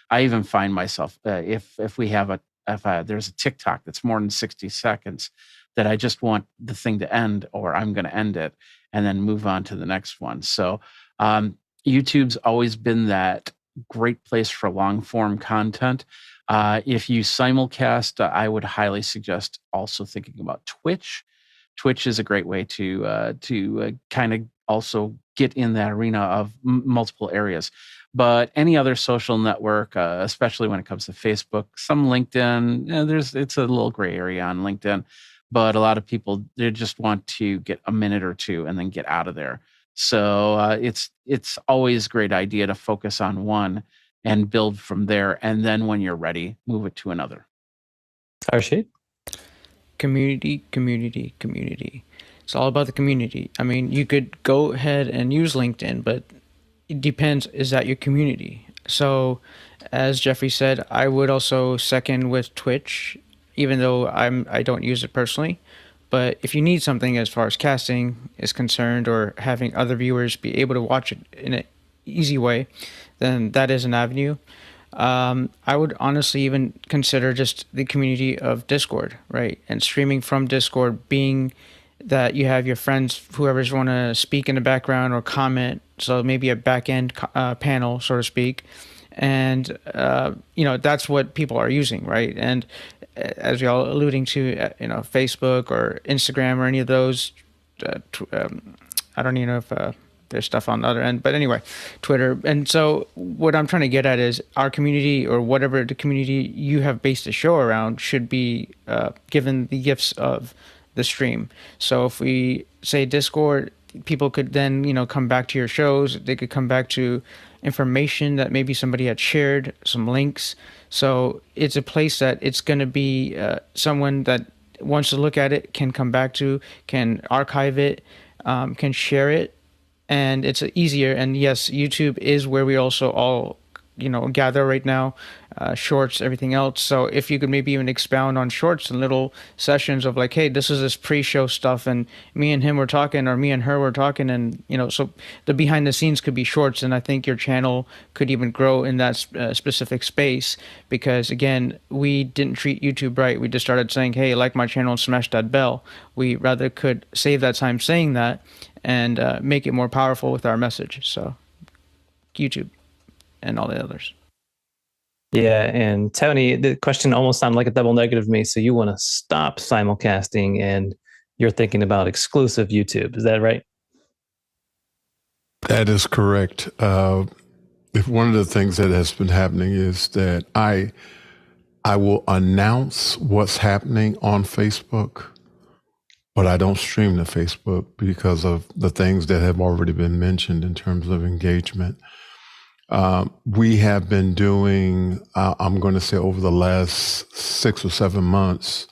I even find myself, if there's a TikTok that's more than 60 seconds, that I just want the thing to end, or I'm going to end it and then move on to the next one. So YouTube's always been that great place for long form content. If you simulcast, I would highly suggest also thinking about Twitch. Twitch is a great way to kind of also get in that arena of multiple areas. But any other social network, especially when it comes to Facebook, some LinkedIn, it's a little gray area on LinkedIn. But a lot of people, they just want to get a minute or two and then get out of there. So it's always a great idea to focus on one and build from there. And then when you're ready, move it to another. Harshit? Community. It's all about the community. I mean, you could go ahead and use LinkedIn, but it depends. Is that your community? So as Jeffrey said, I would also second with Twitch, even though I don't use it personally. But if you need something as far as casting is concerned, or having other viewers be able to watch it in an easy way, then that is an avenue. I would honestly even consider just the community of Discord, right? And streaming from Discord, being that you have your friends, whoever's want to speak in the background or comment. So maybe a back end panel, so to speak. And, that's what people are using, right? And as y'all alluding to, Facebook or Instagram or any of those, I don't even know if there's stuff on the other end, but anyway, Twitter. And so what I'm trying to get at is our community, or whatever the community you have based the show around, should be given the gifts of the stream. So if we say Discord, people could then, come back to your shows. They could come back to information that maybe somebody had shared, some links. So it's a place that it's going to be someone that wants to look at it can come back to, can archive it, can share it, and it's easier. And yes, YouTube is where we also all gather right now, shorts, everything else. So if you could maybe even expound on shorts and little sessions of like, hey, this is this pre-show stuff, and me and him were talking, or me and her were talking, and so the behind the scenes could be shorts. And I think your channel could even grow in that specific space, because again, we didn't treat YouTube right. We just started saying, hey, like my channel and smash that bell. We rather could save that time saying that and make it more powerful with our message. So YouTube and all the others. Yeah, and Tony, the question almost sounded like a double negative to me. So you want to stop simulcasting, and you're thinking about exclusive YouTube. Is that right? That is correct. If one of the things that has been happening is that I will announce what's happening on Facebook, but I don't stream to Facebook because of the things that have already been mentioned in terms of engagement. We have been doing, I'm going to say over the last 6 or 7 months,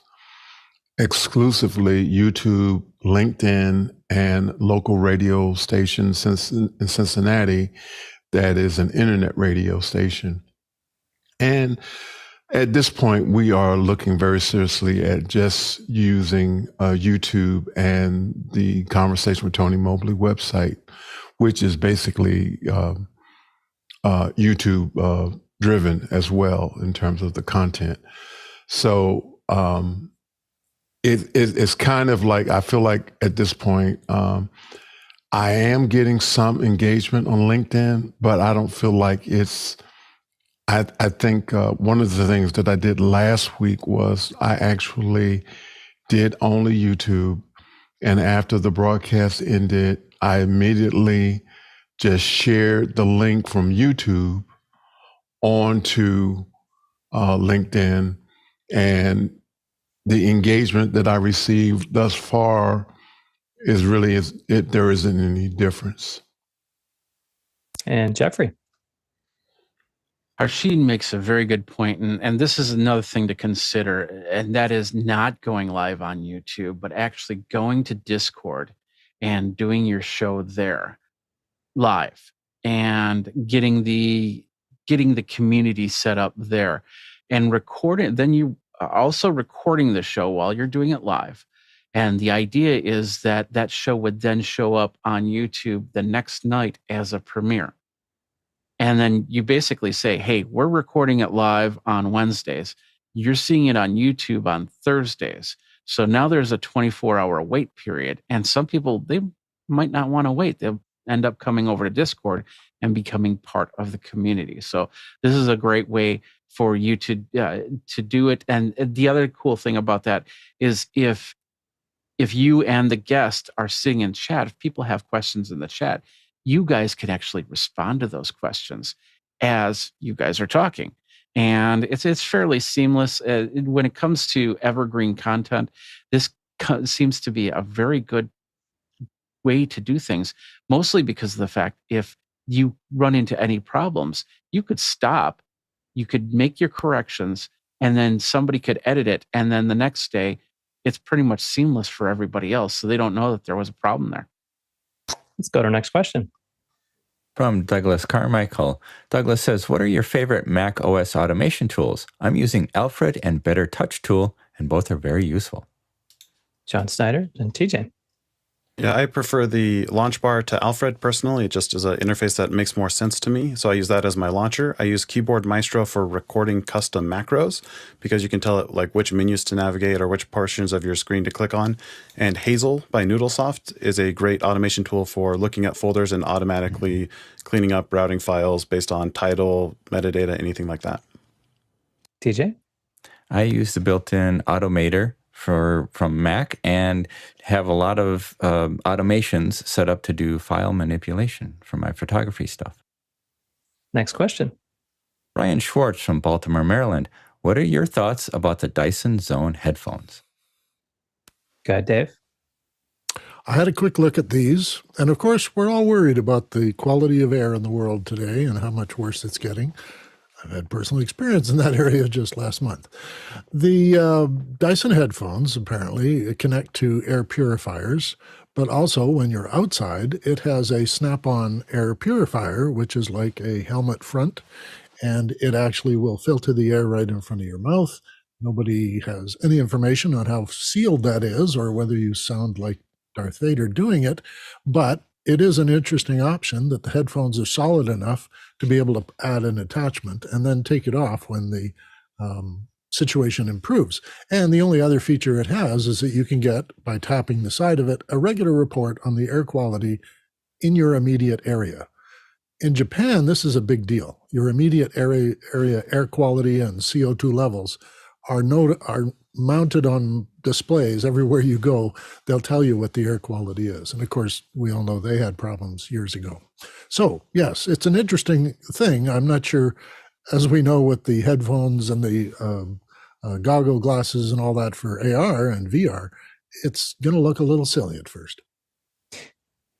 exclusively YouTube, LinkedIn, and local radio stations in Cincinnati that is an internet radio station. And at this point, we are looking very seriously at just using YouTube and the Conversation with Tony Mobley website, which is basically YouTube driven as well in terms of the content. So it's kind of like, I feel like at this point, I am getting some engagement on LinkedIn, but I don't feel like it's, I think one of the things that I did last week was I actually did only YouTube. And after the broadcast ended, I immediately just shared the link from YouTube onto LinkedIn, and the engagement that I received thus far is really, there isn't any difference. And Jeffrey. Harsheen makes a very good point, and this is another thing to consider, and that is not going live on YouTube, but actually going to Discord and doing your show there live and getting the community set up there and recording. Then you are also recording the show while you're doing it live. And the idea is that that show would then show up on YouTube the next night as a premiere. And then you basically say, hey, we're recording it live on Wednesdays. You're seeing it on YouTube on Thursdays. So now there's a 24-hour wait period. And some people, they might not want to wait. They'll end up coming over to Discord and becoming part of the community. So this is a great way for you to do it. And the other cool thing about that is if you and the guest are sitting in chat, if people have questions in the chat, you guys can actually respond to those questions as you guys are talking. And it's fairly seamless. When it comes to evergreen content, this seems to be a very good way to do things, mostly because of the fact if you run into any problems, you could stop, you could make your corrections, and then somebody could edit it. And then the next day, it's pretty much seamless for everybody else. So they don't know that there was a problem there. Let's go to our next question. From Douglas Carmichael. Douglas says, what are your favorite Mac OS automation tools? I'm using Alfred and BetterTouchTool, and both are very useful. John Snyder and TJ. Yeah, I prefer the launch bar to Alfred personally. It just is an interface that makes more sense to me. So I use that as my launcher. I use Keyboard Maestro for recording custom macros because you can tell it like which menus to navigate or which portions of your screen to click on. And Hazel by Noodlesoft is a great automation tool for looking at folders and automatically cleaning up routing files based on title, metadata, anything like that. TJ? I use the built-in Automator from Mac and have a lot of automations set up to do file manipulation for my photography stuff. Next question. Brian Schwartz from Baltimore, Maryland. What are your thoughts about the Dyson Zone headphones? Go ahead, Dave. I had a quick look at these, and of course, we're all worried about the quality of air in the world today and how much worse it's getting. I've had personal experience in that area just last month. The Dyson headphones apparently connect to air purifiers, but also when you're outside, it has a snap-on air purifier, which is like a helmet front, and it actually will filter the air right in front of your mouth. Nobody has any information on how sealed that is or whether you sound like Darth Vader doing it, but it is an interesting option that the headphones are solid enough to be able to add an attachment and then take it off when the situation improves. And the only other feature it has is that you can get, by tapping the side of it, a regular report on the air quality in your immediate area. In Japan, this is a big deal. Your immediate area air quality and CO2 levels are mounted on displays everywhere you go. They'll tell you what the air quality is. And of course, we all know they had problems years ago. So yes, it's an interesting thing. I'm not sure, as we know with the headphones and the goggle glasses and all that for AR and VR, it's going to look a little silly at first.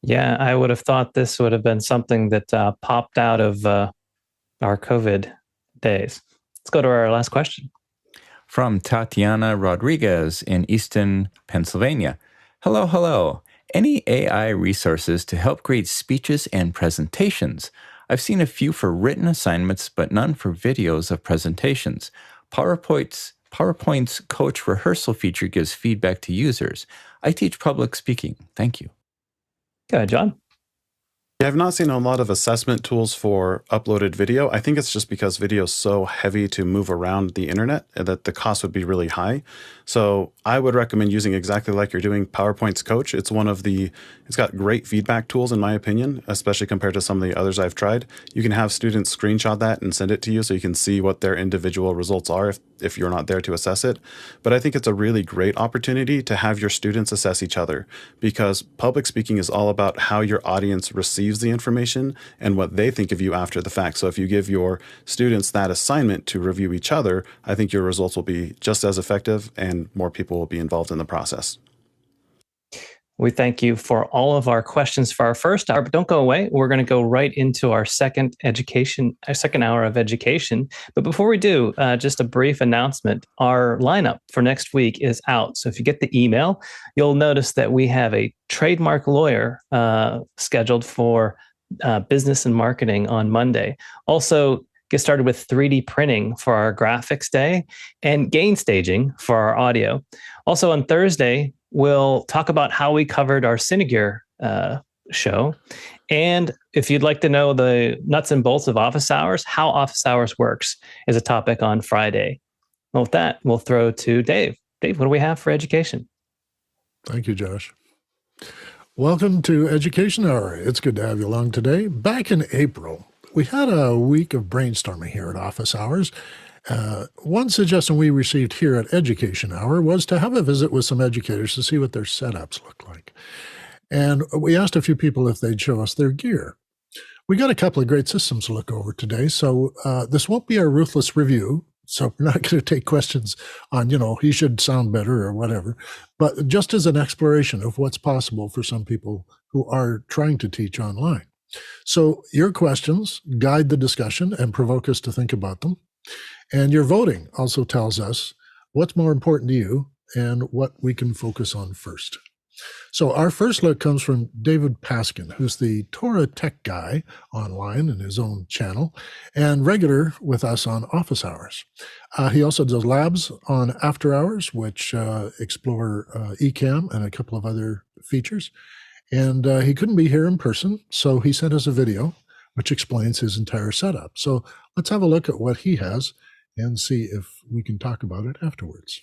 Yeah, I would have thought this would have been something that popped out of our COVID days. Let's go to our last question. From Tatiana Rodriguez in Easton, Pennsylvania. Hello, hello. Any AI resources to help create speeches and presentations? I've seen a few for written assignments, but none for videos of presentations. PowerPoint's Coach Rehearsal feature gives feedback to users. I teach public speaking. Thank you. Go ahead, John. Yeah, I've not seen a lot of assessment tools for uploaded video. I think it's just because video is so heavy to move around the internet that the cost would be really high. So I would recommend using exactly like you're doing PowerPoint's Coach. It's got great feedback tools in my opinion, especially compared to some of the others I've tried. You can have students screenshot that and send it to you so you can see what their individual results are if you're not there to assess it. But I think it's a really great opportunity to have your students assess each other, because public speaking is all about how your audience receives the information and what they think of you after the fact. So if you give your students that assignment to review each other, I think your results will be just as effective and more people will be involved in the process. We thank you for all of our questions for our first hour, but don't go away. We're going to go right into our second hour of education. But before we do, just a brief announcement. Our lineup for next week is out. So if you get the email, you'll notice that we have a trademark lawyer scheduled for business and marketing on Monday. Also, get started with 3D printing for our graphics day and gain staging for our audio. Also on Thursday, we'll talk about how we covered our Cinegear show. And if you'd like to know the nuts and bolts of office hours, how office hours works is a topic on Friday. Well, with that, we'll throw to Dave. Dave, what do we have for education? Thank you, Josh. Welcome to Education Hour. It's good to have you along today. Back in April, we had a week of brainstorming here at Office Hours. One suggestion we received here at Education Hour was to have a visit with some educators to see what their setups look like. And we asked a few people if they'd show us their gear. We got a couple of great systems to look over today, so this won't be a ruthless review. So we're not going to take questions on, he should sound better or whatever, but just as an exploration of what's possible for some people who are trying to teach online. So your questions guide the discussion and provoke us to think about them. And your voting also tells us what's more important to you and what we can focus on first. So our first look comes from David Paskin, who's the Torah tech guy online in his own channel and regular with us on Office Hours. He also does labs on After Hours, which explore eCam and a couple of other features. And he couldn't be here in person, so he sent us a video which explains his entire setup. So let's have a look at what he has and see if we can talk about it afterwards.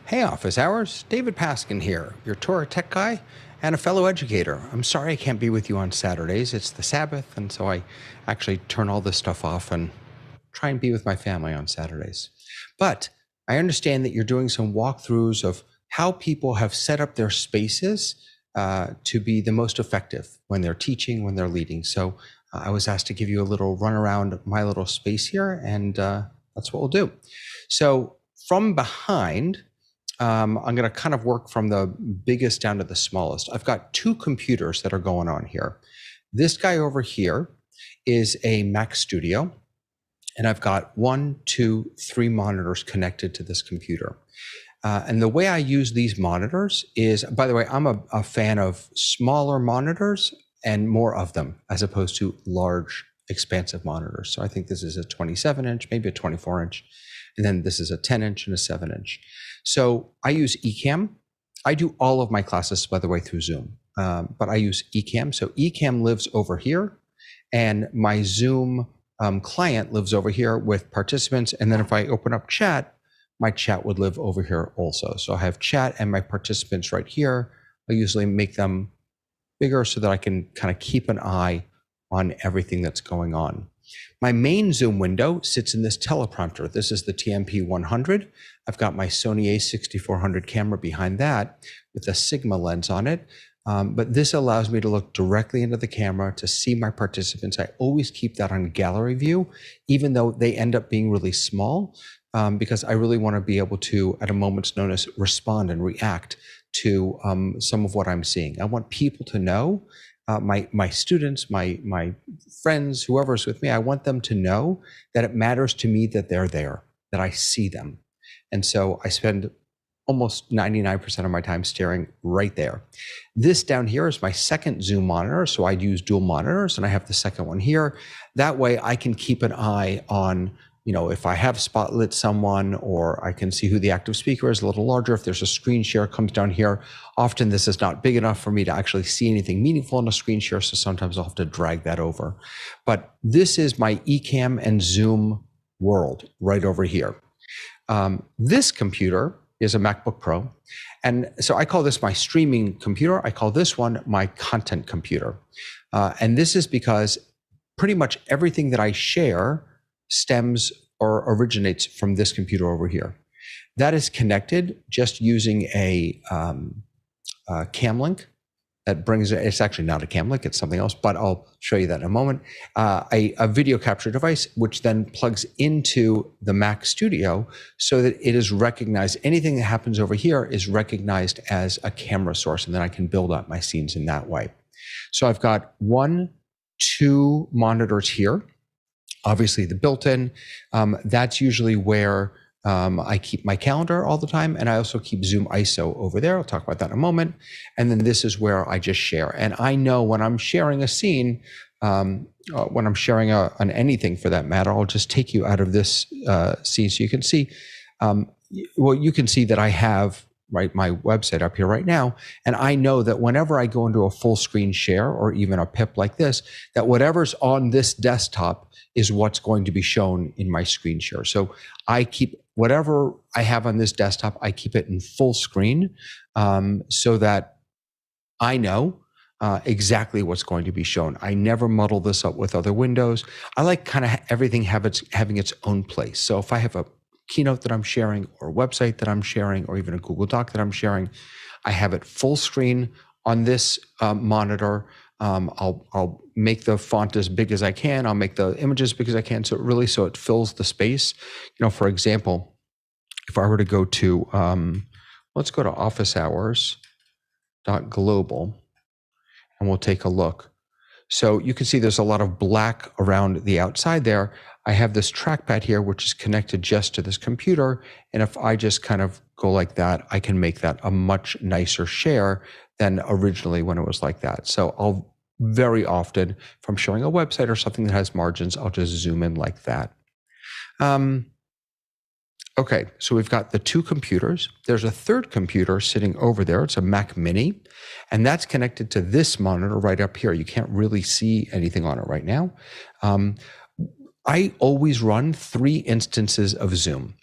Hey Office Hours, David Paskin here, your Torah tech guy and a fellow educator. I'm sorry I can't be with you on Saturdays. It's the Sabbath, and so I actually turn all this stuff off and try and be with my family on Saturdays. But I understand that you're doing some walkthroughs of how people have set up their spaces to be the most effective when they're teaching, when they're leading. So I was asked to give you a little run around my little space here, and that's what we'll do. So from behind, I'm going to kind of work from the biggest down to the smallest. I've got two computers that are going on here. This guy over here is a Mac Studio, and I've got 1, 2, 3 monitors connected to this computer. And the way I use these monitors is, by the way, I'm a fan of smaller monitors and more of them, as opposed to large, expansive monitors. So I think this is a 27-inch, maybe a 24-inch, and then this is a 10-inch and a 7-inch. So I use eCam. I do all of my classes, by the way, through Zoom, but I use eCam. So eCam lives over here, and my Zoom client lives over here with participants. And then if I open up chat, my chat would live over here also. So I have chat and my participants right here. I usually make them bigger so that I can kind of keep an eye on everything that's going on. My main Zoom window sits in this teleprompter. This is the TMP100. I've got my Sony a6400 camera behind that with a Sigma lens on it. But this allows me to look directly into the camera to see my participants. I always keep that on gallery view, even though they end up being really small, because I really want to be able to, at a moment's notice, respond and react to some of what I'm seeing. I want people to know, my students, my friends, whoever's with me, I want them to know that it matters to me that they're there, that I see them. And so I spend almost 99% of my time staring right there. This down here is my second Zoom monitor. So I use dual monitors, and I have the second one here. That way I can keep an eye on if I have spotlit someone, or I can see who the active speaker is a little larger. If there's a screen share comes down here, often this is not big enough for me to actually see anything meaningful in a screen share, so sometimes I'll have to drag that over. But this is my Ecamm and Zoom world right over here. This computer is a MacBook Pro, and so I call this my streaming computer. I call this one my content computer. And this is because pretty much everything that I share stems or originates from this computer over here. That is connected just using a cam link that brings it. It's actually not a cam link, it's something else, but I'll show you that in a moment. A video capture device, which then plugs into the Mac Studio so that it is recognized. Anything that happens over here is recognized as a camera source, and then I can build up my scenes in that way. So I've got 2 monitors here. Obviously the built-in, that's usually where I keep my calendar all the time. And I also keep Zoom ISO over there. I'll talk about that in a moment. And then this is where I just share. And I know when I'm sharing a scene, when I'm sharing an anything for that matter, I'll just take you out of this scene so you can see, you can see that I have my website up here right now. And I know that whenever I go into a full screen share or even a PIP like this, that whatever's on this desktop is what's going to be shown in my screen share. So I keep whatever I have on this desktop, I keep it in full screen so that I know exactly what's going to be shown. I never muddle this up with other windows. I like kind of everything having its own place. So if I have a Keynote that I'm sharing, or a website that I'm sharing, or even a Google Doc that I'm sharing, I have it full screen on this monitor. I'll make the font as big as I can. I'll make the images as big as I can. So it fills the space. For example, if I were to go to, let's go to officehours.global and we'll take a look. So you can see there's a lot of black around the outside there. I have this trackpad here, which is connected just to this computer. And if I just kind of go like that, I can make that a much nicer share than originally when it was like that. So I'll very often, if I'm showing a website or something that has margins, I'll just zoom in like that. Okay, so we've got the 2 computers. There's a third computer sitting over there. It's a Mac Mini, and that's connected to this monitor right up here. You can't really see anything on it right now. I always run 3 instances of Zoom.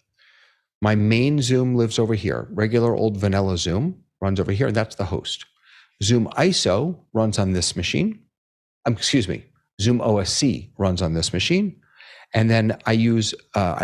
My main Zoom lives over here. Regular old vanilla Zoom runs over here, and that's the host. Zoom ISO runs on this machine. Zoom OSC runs on this machine. And then I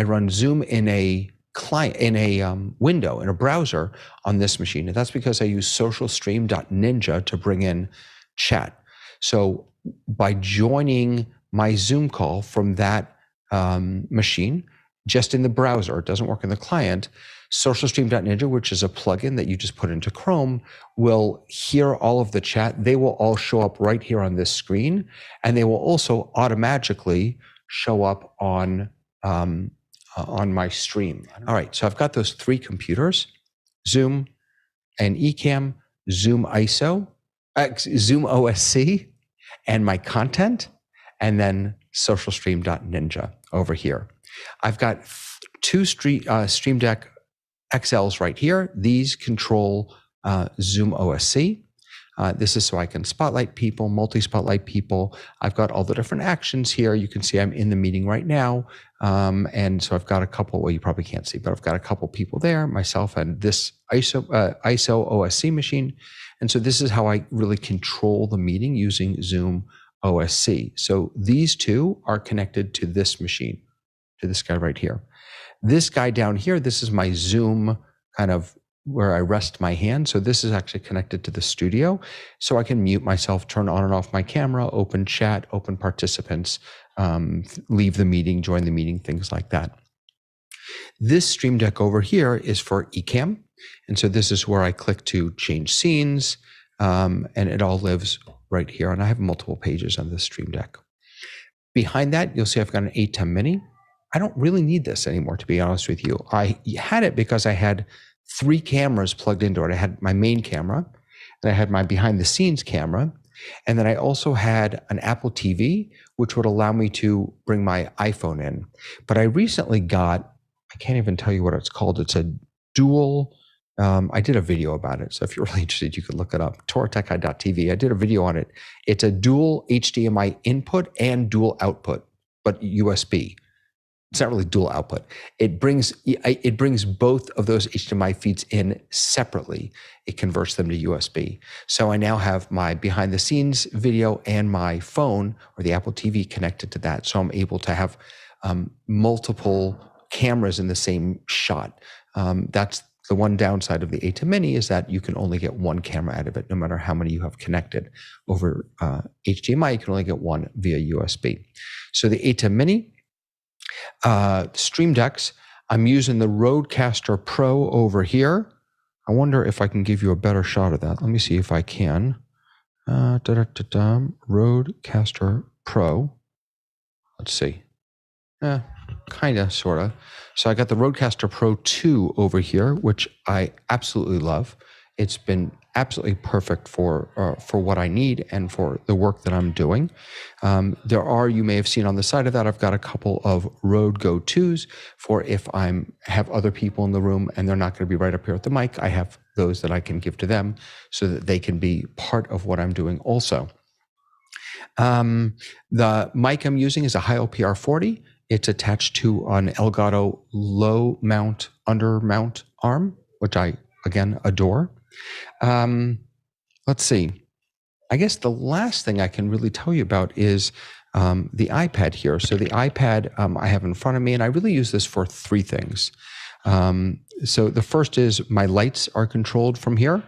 run Zoom in a client, in a window, in a browser on this machine. And that's because I use socialstream.ninja to bring in chat. So by joining my Zoom call from that machine, just in the browser, it doesn't work in the client, socialstream.ninja, which is a plugin that you just put into Chrome, will hear all of the chat. They will all show up right here on this screen, and they will also automatically show up on my stream. All right, so I've got those 3 computers, Zoom and Ecamm, Zoom ISO, Zoom OSC, and my content, and then socialstream.ninja over here. I've got 2 Stream Deck XLs right here. These control Zoom OSC. This is so I can spotlight people, multi-spotlight people. I've got all the different actions here. You can see I'm in the meeting right now. And so I've got a couple, well, you probably can't see, but I've got a couple people there, myself and this ISO OSC machine. And so this is how I really control the meeting using Zoom OSC. So these 2 are connected to this machine, to this guy right here. This guy down here, this is my Zoom kind of where I rest my hand. So this is actually connected to the studio. So I can mute myself, turn on and off my camera, open chat, open participants, leave the meeting, join the meeting, things like that. This Stream Deck over here is for Ecamm. And so this is where I click to change scenes, and it all lives right here. And I have multiple pages on this Stream Deck. Behind that, you'll see I've got an ATEM Mini. I don't really need this anymore, to be honest with you. I had it because I had 3 cameras plugged into it. I had my main camera, and I had my behind the scenes camera, And then I also had an Apple TV, which would allow me to bring my iPhone in. But I recently got, I can't even tell you what it's called. It's a dual, I did a video about it. So if you're really interested, you could look it up, toratechguy.tv. I did a video on it. It's a dual HDMI input and dual output, but USB. It's not really dual output. It brings both of those HDMI feeds in separately. It converts them to USB. So I now have my behind the scenes video and my phone or the Apple TV connected to that. So I'm able to have multiple cameras in the same shot. That's the one downside of the A10 Mini, is that you can only get one camera out of it, no matter how many you have connected. Over HDMI, you can only get one via USB. So the A10 Mini, Stream Decks, I'm using the Rodecaster Pro over here. I wonder if I can give you a better shot of that. Let me see if I can. Rodecaster Pro. Let's see. Kind of, sort of. So I got the Rodecaster Pro 2 over here, which I absolutely love. It's been absolutely perfect for what I need and for the work that I'm doing. There are, you may have seen on the side of that, I've got a couple of Rode Go 2s for if have other people in the room and they're not going to be right up here at the mic. I have those that I can give to them so that they can be part of what I'm doing also. The mic I'm using is a Heil PR40. It's attached to an Elgato low mount, under mount arm, which I, again, adore. Let's see. I guess the last thing I can really tell you about is the iPad here. So the iPad I have in front of me, and I really use this for three things. So the first is my lights are controlled from here.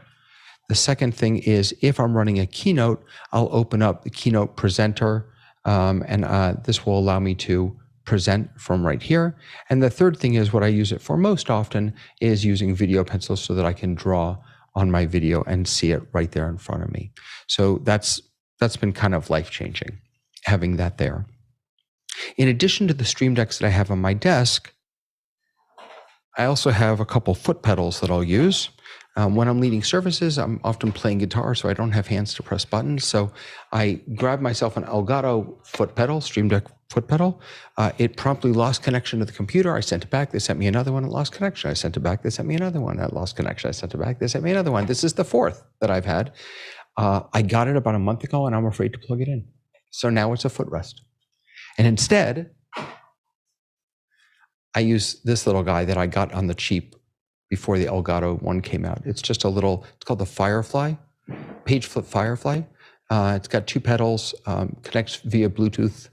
The second thing is if I'm running a Keynote, I'll open up the Keynote presenter, and this will allow me to present from right here. And the third thing is what I use it for most often is using video pencils so that I can draw on my video and see it right there in front of me. So that's been kind of life-changing, having that there. In addition to the Stream Decks that I have on my desk, I also have a couple foot pedals that I'll use. When I'm leading services, I'm often playing guitar, so I don't have hands to press buttons. So I grabbed myself an Elgato foot pedal, Stream Deck foot pedal. It promptly lost connection to the computer. I sent it back. They sent me another one. It lost connection. I sent it back. They sent me another one. That lost connection. I sent it back. They sent me another one. This is the fourth that I've had. I got it about a month ago, and I'm afraid to plug it in. So now it's a footrest. And instead, I use this little guy that I got on the cheap before the Elgato one came out. It's just a little, it's called the Firefly, Page Flip Firefly. It's got two pedals, connects via Bluetooth.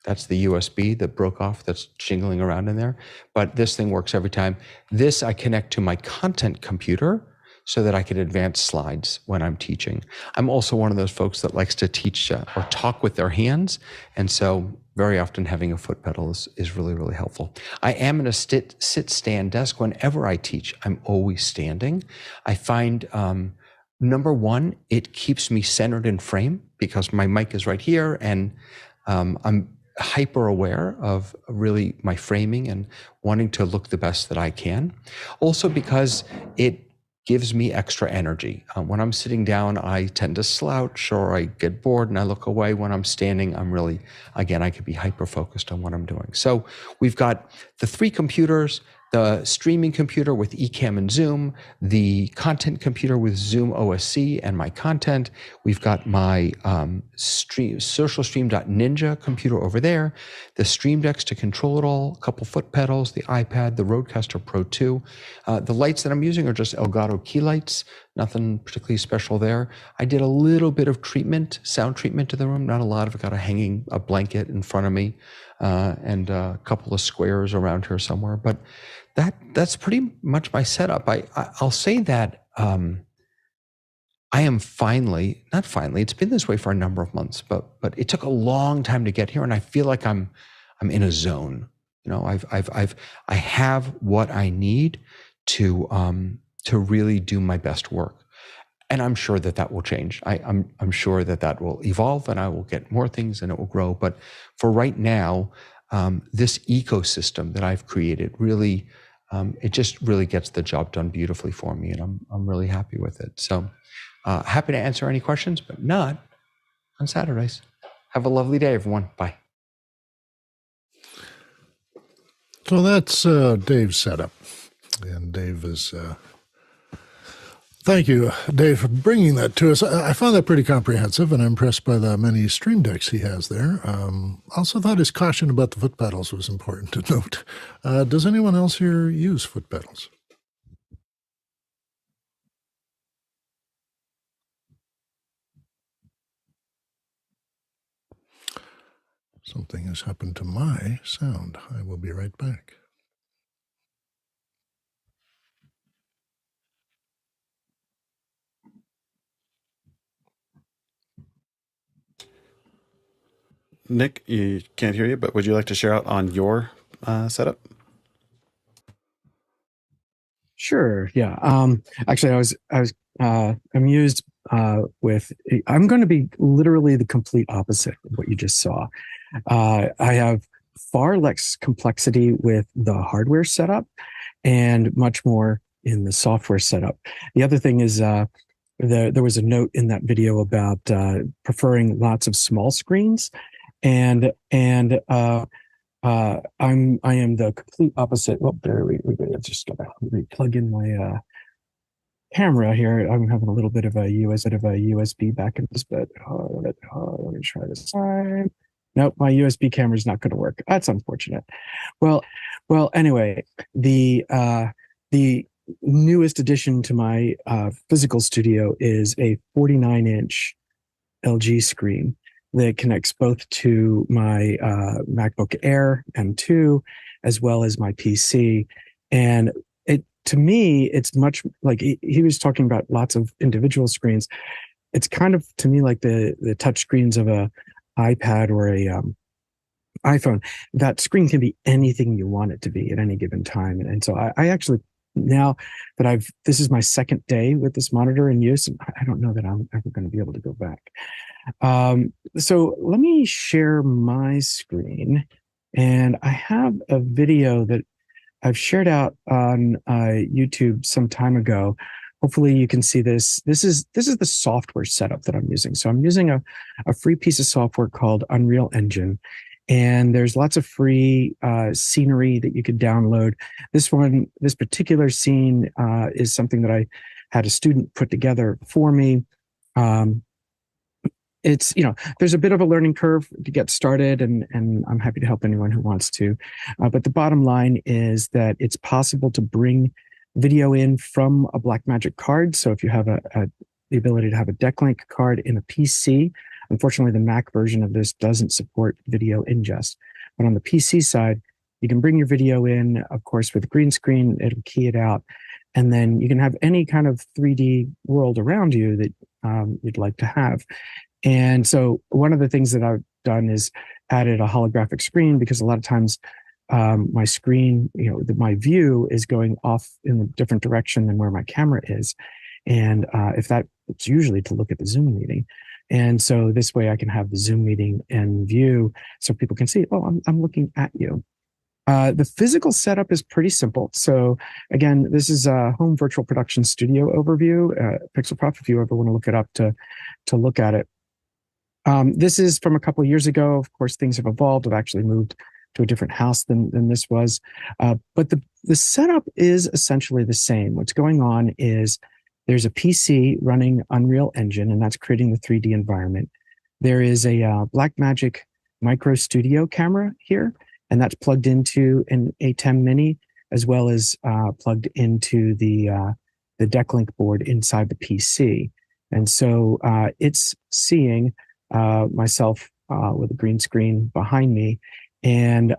That's the USB that broke off, that's jingling around in there. But this thing works every time. This I connect to my content computer so that I can advance slides when I'm teaching. I'm also one of those folks that likes to teach or talk with their hands. And so very often having a foot pedal is really, really helpful. I am in a sit-stand desk. Whenever I teach, I'm always standing. I find, number one, it keeps me centered in frame because my mic is right here, and I'm hyper aware of really my framing and wanting to look the best that I can. Also because it gives me extra energy. When I'm sitting down, I tend to slouch or I get bored and I look away. When I'm standing, I'm really, again, I could be hyper-focused on what I'm doing. So we've got the three computers, the streaming computer with Ecamm and Zoom, the content computer with Zoom OSC and my content. We've got my socialstream.ninja computer over there, the Stream Decks to control it all, a couple foot pedals, the iPad, the Rodecaster Pro 2. The lights that I'm using are just Elgato key lights, nothing particularly special there. I did a little bit of treatment, sound treatment to the room, not a lot. I've got a blanket in front of me and a couple of squares around here somewhere, but that's pretty much my setup. I'll say that I am finally, not finally, it's been this way for a number of months, but it took a long time to get here, and I feel like I'm in a zone. You know, I have what I need to really do my best work, and I'm sure that will change. I'm sure that will evolve, and I will get more things, and it will grow. But for right now, this ecosystem that I've created really. It just really gets the job done beautifully for me, and I'm really happy with it. So Happy to answer any questions, but not on Saturdays. Have a lovely day, everyone. Bye. So that's Dave's setup. And Dave is... Thank you, Dave, for bringing that to us. I found that pretty comprehensive, and I'm impressed by the many stream decks he has there. Also thought his caution about the foot pedals was important to note. Does anyone else here use foot pedals? Something has happened to my sound. I will be right back. Nick, you can't hear you, but would you like to share out on your setup? Sure. Yeah. Actually, I was amused with. I'm going to be literally the complete opposite of what you just saw. I have far less complexity with the hardware setup, and much more in the software setup. The other thing is, there was a note in that video about preferring lots of small screens, and I am the complete opposite. Well, there we just gotta plug in my camera here. I'm having a little bit of a USB back in this, but let me try this time. Nope, my USB camera is not going to work. That's unfortunate. Well. Anyway, the newest addition to my physical studio is a 49-inch LG screen that connects both to my MacBook Air M2 as well as my PC. And to me, it's much like he was talking about lots of individual screens. It's kind of, to me, like the touch screens of a iPad or a iPhone. That screen can be anything you want it to be at any given time. And so I actually, now that this is my second day with this monitor in use, and I don't know that I'm ever going to be able to go back. So let me share my screen, and I have a video that I've shared out on YouTube some time ago. Hopefully you can see this. This is the software setup that I'm using. So I'm using a free piece of software called Unreal Engine, and there's lots of free scenery that you could download. This particular scene is something that I had a student put together for me. It's, there's a bit of a learning curve to get started, and I'm happy to help anyone who wants to. But the bottom line is that it's possible to bring video in from a Blackmagic card. So if you have the ability to have a DeckLink card in a PC, unfortunately, the Mac version of this doesn't support video ingest. But on the PC side, you can bring your video in, of course, with a green screen. It'll key it out. And then you can have any kind of 3D world around you that you'd like to have. And so one of the things that I've done is added a holographic screen, because a lot of times my screen, my view is going off in a different direction than where my camera is. And it's usually to look at the Zoom meeting. And so this way I can have the Zoom meeting in view so people can see, oh, I'm looking at you. The physical setup is pretty simple. So again, this is a home virtual production studio overview, PixelProf, if you ever want to look it up to look at it. This is from a couple of years ago. Of course, things have evolved. I've actually moved to a different house than this was. But the setup is essentially the same. What's going on is there's a PC running Unreal Engine, and that's creating the 3D environment. There is a Blackmagic Micro Studio camera here, and that's plugged into an A10 Mini, as well as plugged into the DeckLink board inside the PC. And so it's seeing myself with a green screen behind me. And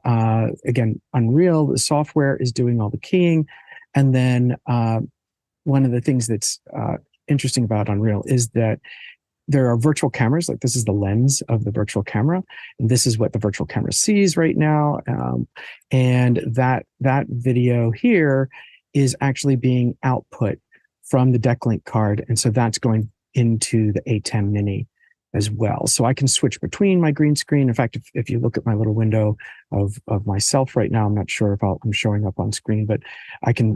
again, Unreal, the software is doing all the keying. And then one of the things that's interesting about Unreal is that there are virtual cameras, like this is the lens of the virtual camera, and this is what the virtual camera sees right now. And that video here is actually being output from the DeckLink card. And so that's going into the A10 Mini. as well. So I can switch between my green screen. In fact, if you look at my little window of myself right now, I'm not sure if I'm showing up on screen, but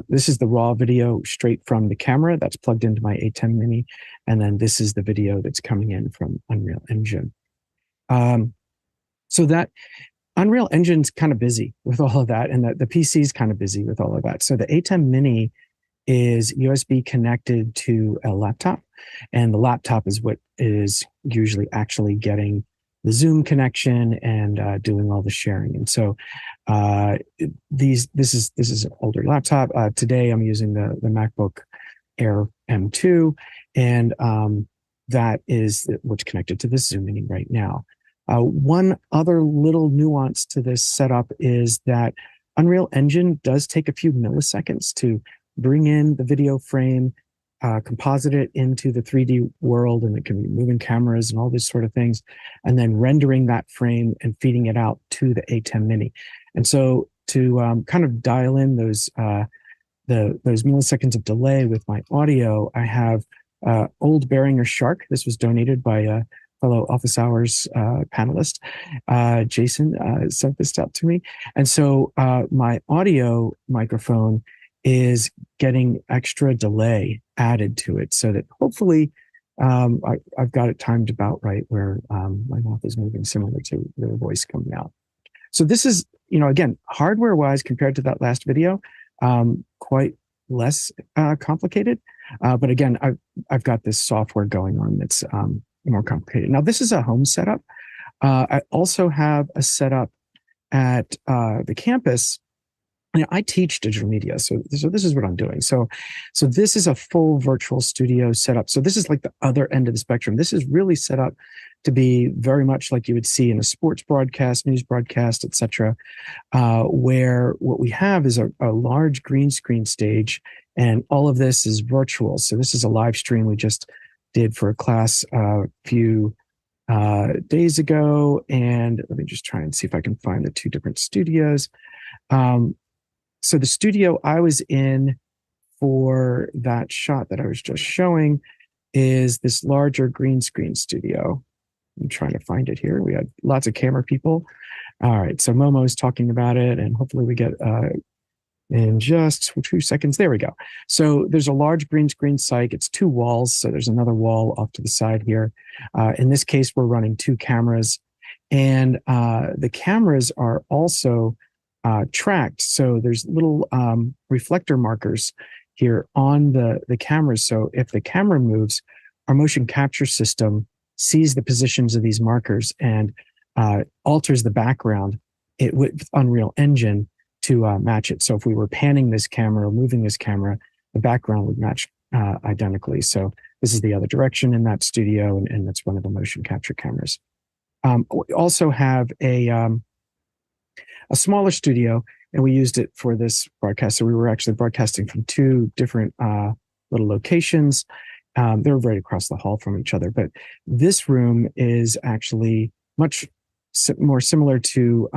this is the raw video straight from the camera that's plugged into my ATEM Mini. And then this is the video that's coming in from Unreal Engine. So that Unreal Engine's kind of busy with all of that, and the PC's kind of busy with all of that. So the ATEM Mini is USB connected to a laptop, and the laptop is what is usually actually getting the Zoom connection and doing all the sharing. And so this is an older laptop. Today I'm using the MacBook Air M2, and that is what's connected to this Zoom Mini right now. One other little nuance to this setup is that Unreal Engine does take a few milliseconds to bring in the video frame, composite it into the 3D world, and it can be moving cameras and all these sort of things, and then rendering that frame and feeding it out to the ATEM Mini. And so to kind of dial in those milliseconds of delay with my audio, I have Old Beringer Shark. This was donated by a fellow Office Hours panelist. Jason sent this out to me. And so my audio microphone is getting extra delay added to it so that hopefully I've got it timed about right where my mouth is moving similar to the voice coming out. So this is, again, hardware-wise compared to that last video, quite less complicated. But again, I've got this software going on that's more complicated. Now, this is a home setup. I also have a setup at the campus. I teach digital media, so this is what I'm doing. So this is a full virtual studio setup. So this is like the other end of the spectrum. This is really set up to be very much like you would see in a sports broadcast, news broadcast, etc., where what we have is a large green screen stage, and all of this is virtual. So this is a live stream we just did for a class a few days ago, and let me just try and see if I can find the two different studios. So the studio I was in for that shot that I was just showing is this larger green screen studio. I'm trying to find it here. We had lots of camera people. All right, so Momo's talking about it, and hopefully we get in just 2 seconds. There we go. So there's a large green screen site. It's 2 walls, so there's another wall off to the side here. In this case, we're running 2 cameras, and the cameras are also tracked. So there's little reflector markers here on the cameras. So if the camera moves, our motion capture system sees the positions of these markers and alters the background with Unreal Engine to match it. So if we were panning this camera or moving this camera, the background would match identically. So this is the other direction in that studio, and that's one of the motion capture cameras. We also have a smaller studio, and we used it for this broadcast. So we were actually broadcasting from 2 different little locations. They were right across the hall from each other, but this room is actually much more similar to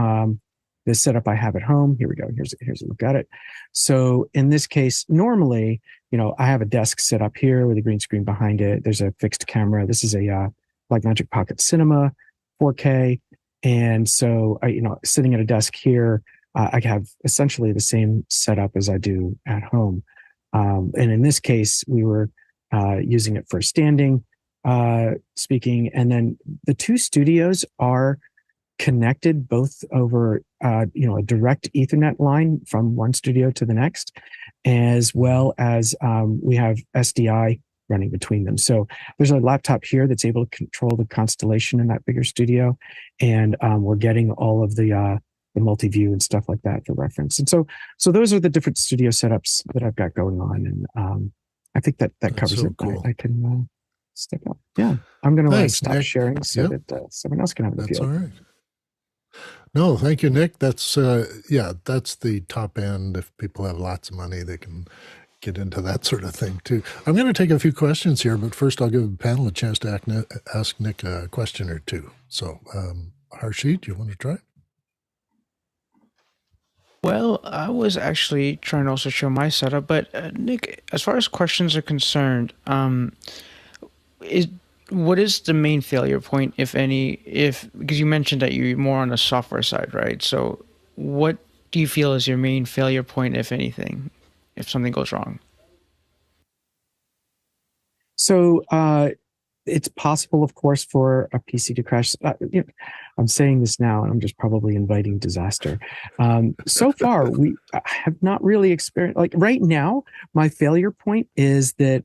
the setup I have at home. Here we go. Here's a look at it. So in this case, normally, I have a desk set up here with a green screen behind it. There's a fixed camera. This is a Blackmagic Pocket Cinema 4K. And so, sitting at a desk here, I have essentially the same setup as I do at home. And in this case, we were using it for standing speaking. And then the 2 studios are connected both over, a direct Ethernet line from one studio to the next, as well as we have SDI running between them. So there's a laptop here that's able to control the constellation in that bigger studio. And we're getting all of the multi-view and stuff like that for reference. And so those are the different studio setups that I've got going on. And I think that covers it. Cool. I can step up. Yeah. I'm going to stop sharing so that someone else can have the That's field. all right. No, thank you, Nick. That's that's the top end. If people have lots of money, they can get into that sort of thing too. I'm going to take a few questions here, but first I'll give the panel a chance to ask Nick a question or two. So, Harshit, do you want to try? Well, I was actually trying to also show my setup, but Nick, as far as questions are concerned, what is the main failure point, if any, because you mentioned that you're more on the software side, right? So what do you feel is your main failure point, if anything, if something goes wrong? So it's possible, of course, for a PC to crash. I'm saying this now, and I'm just probably inviting disaster. So far, we have not really experienced. Like right now, my failure point is that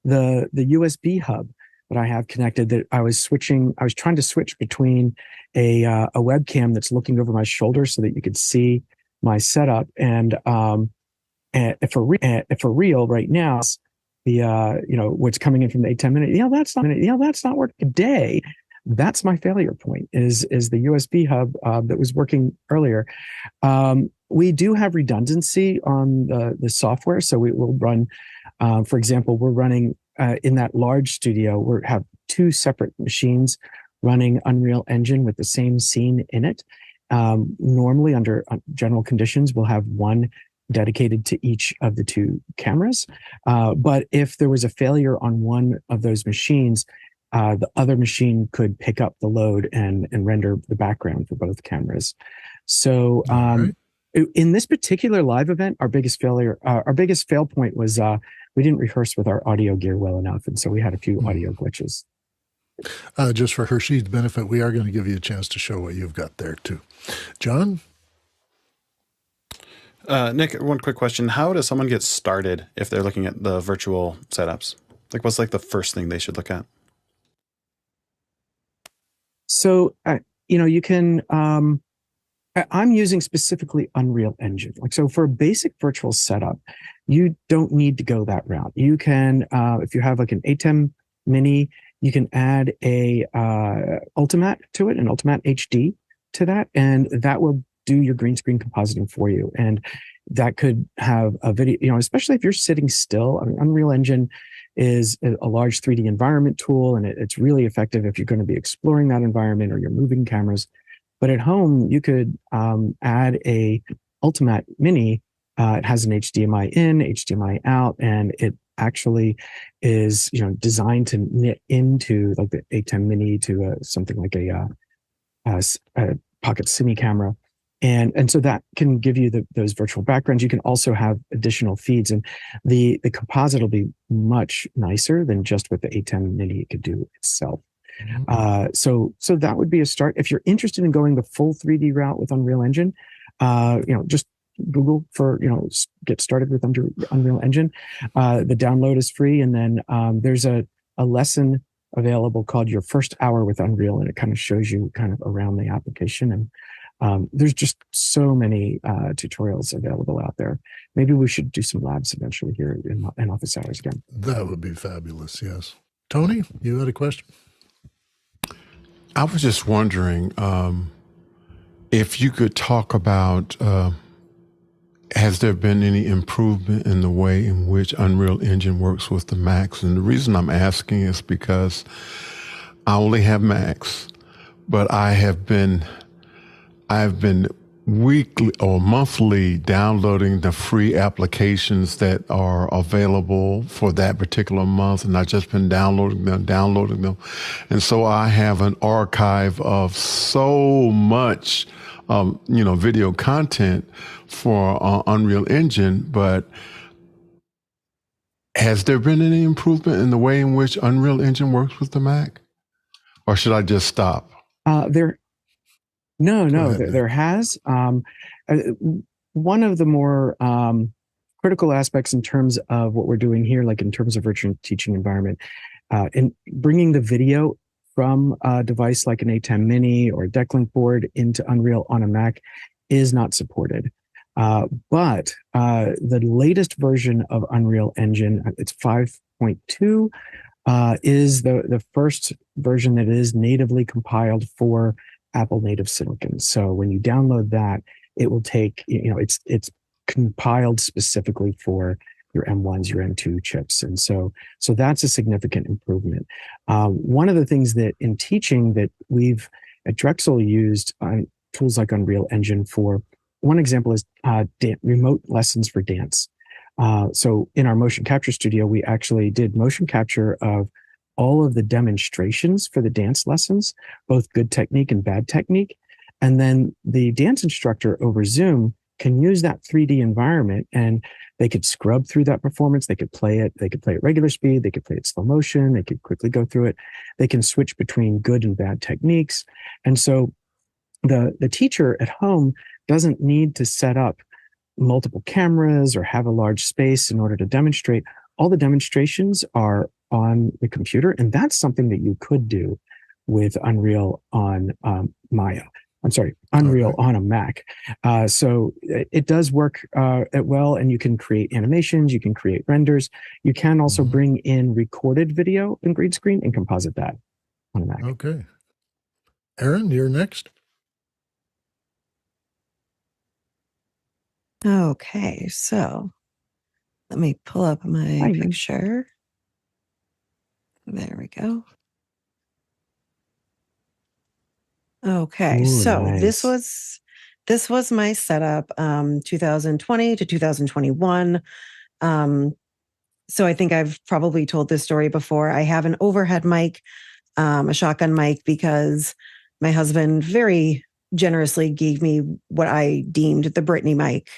the USB hub that I have connected, that I was trying to switch between a webcam that's looking over my shoulder so that you could see my setup, and for real right now, the what's coming in from the 810 minute, that's not working today. That's my failure point, is the USB hub that was working earlier. We do have redundancy on the software, so we will run, for example, we're running in that large studio, we have two separate machines running Unreal Engine with the same scene in it. Normally, under general conditions, we'll have one dedicated to each of the two cameras. But if there was a failure on one of those machines, the other machine could pick up the load and render the background for both cameras. So in this particular live event, our biggest fail point was we didn't rehearse with our audio gear well enough. And so we had a few audio glitches. Just for Hershey's benefit, we are going to give you a chance to show what you've got there too. John? Nick, one quick question. How does someone get started if they're looking at the virtual setups? Like, what's like the first thing they should look at? So, you can, I'm using specifically Unreal Engine. Like, so for a basic virtual setup, you don't need to go that route. You can, if you have like an ATEM Mini, you can add a Ultimate to it, an Ultimate HD to that, and that will do your green screen compositing for you. And that could have a video, especially if you're sitting still. I mean, Unreal Engine is a large 3D environment tool, and it's really effective if you're going to be exploring that environment or you're moving cameras. But at home, you could add a Ultimate Mini. It has an HDMI in, HDMI out, and it actually is designed to knit into like the ATEM Mini to something like a pocket cine camera. And so that can give you those virtual backgrounds. You can also have additional feeds, and the composite will be much nicer than just what the ATEM Mini could do itself. So that would be a start. If you're interested in going the full 3D route with Unreal Engine, just Google for, get started with Unreal Engine. The download is free. And then there's a lesson available called Your First Hour with Unreal, and it kind of shows you kind of around the application. And there's just so many tutorials available out there. Maybe we should do some labs eventually here in office hours again. That would be fabulous, yes. Tony, you had a question? I was just wondering if you could talk about, has there been any improvement in the way in which Unreal Engine works with the Macs? And the reason I'm asking is because I only have Macs, but I've been weekly or monthly downloading the free applications that are available for that particular month. And I've just been downloading them. And so I have an archive of so much, video content for Unreal Engine. But has there been any improvement in the way in which Unreal Engine works with the Mac? Or should I just stop? There has. One of the more critical aspects in terms of what we're doing here, like in terms of virtual teaching environment, in bringing the video from a device like an ATEM Mini or a Decklink board into Unreal on a Mac is not supported. But the latest version of Unreal Engine, it's 5.2, is the first version that is natively compiled for Apple native silicon. So when you download that, it will take, it's compiled specifically for your M1s, your M2 chips. And so that's a significant improvement. One of the things that in teaching that we've at Drexel used tools like Unreal Engine for, one example is remote lessons for dance. So in our motion capture studio, we actually did motion capture of all of the demonstrations for the dance lessons, both good technique and bad technique. And then the dance instructor over Zoom can use that 3D environment, and they could scrub through that performance. They could play it regular speed. They could play it slow motion. They could quickly go through it. They can switch between good and bad techniques. And so the teacher at home doesn't need to set up multiple cameras or have a large space in order to demonstrate. All the demonstrations are on the computer, and that's something that you could do with Unreal on Unreal on a Mac. So it does work well, and you can create animations, you can create renders. You can also bring in recorded video in green screen and composite that on a Mac. Okay. Aaron, you're next. Okay, so let me pull up my picture. There we go. Okay, so nice. This was my setup, 2020 to 2021. So I think I've probably told this story before. I have an overhead mic, a shotgun mic, because my husband very generously gave me what I deemed the Britney mic,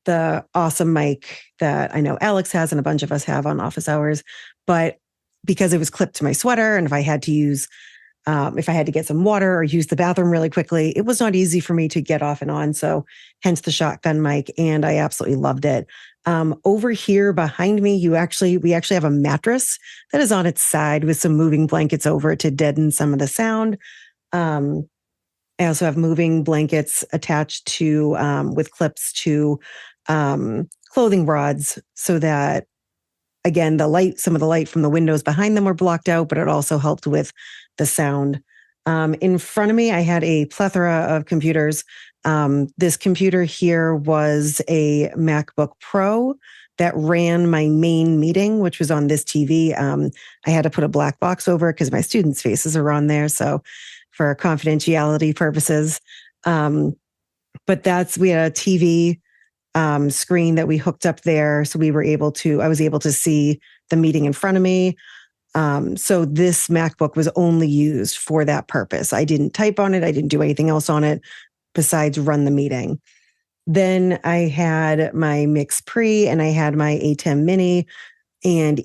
the awesome mic that I know Alex has and a bunch of us have on office hours. But because it was clipped to my sweater, and if I had to get some water or use the bathroom really quickly, it was not easy for me to get off and on. So hence the shotgun mic, and I absolutely loved it. Over here behind me, we actually have a mattress that is on its side with some moving blankets over it to deaden some of the sound. I also have moving blankets attached to, with clips to clothing rods, so that, again, some of the light from the windows behind them were blocked out, but it also helped with the sound. In front of me, I had a plethora of computers. This computer here was a MacBook Pro that ran my main meeting, which was on this TV. I had to put a black box over it because my students' faces are on there. So for confidentiality purposes. But we had a TV screen that we hooked up there. So I was able to see the meeting in front of me. So this MacBook was only used for that purpose. I didn't type on it. I didn't do anything else on it besides run the meeting. Then I had my Mix Pre and I had my A10 Mini, and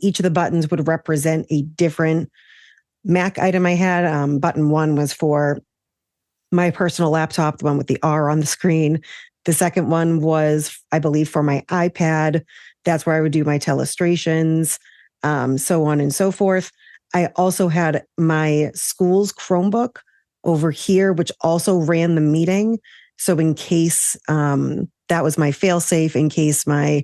each of the buttons would represent a different Mac item I had. Button 1 was for my personal laptop, the one with the R on the screen. The second one was, I believe, for my iPad. That's where I would do my telestrations, so on and so forth. I also had my school's Chromebook over here, which also ran the meeting. So in case that was my fail-safe, in case my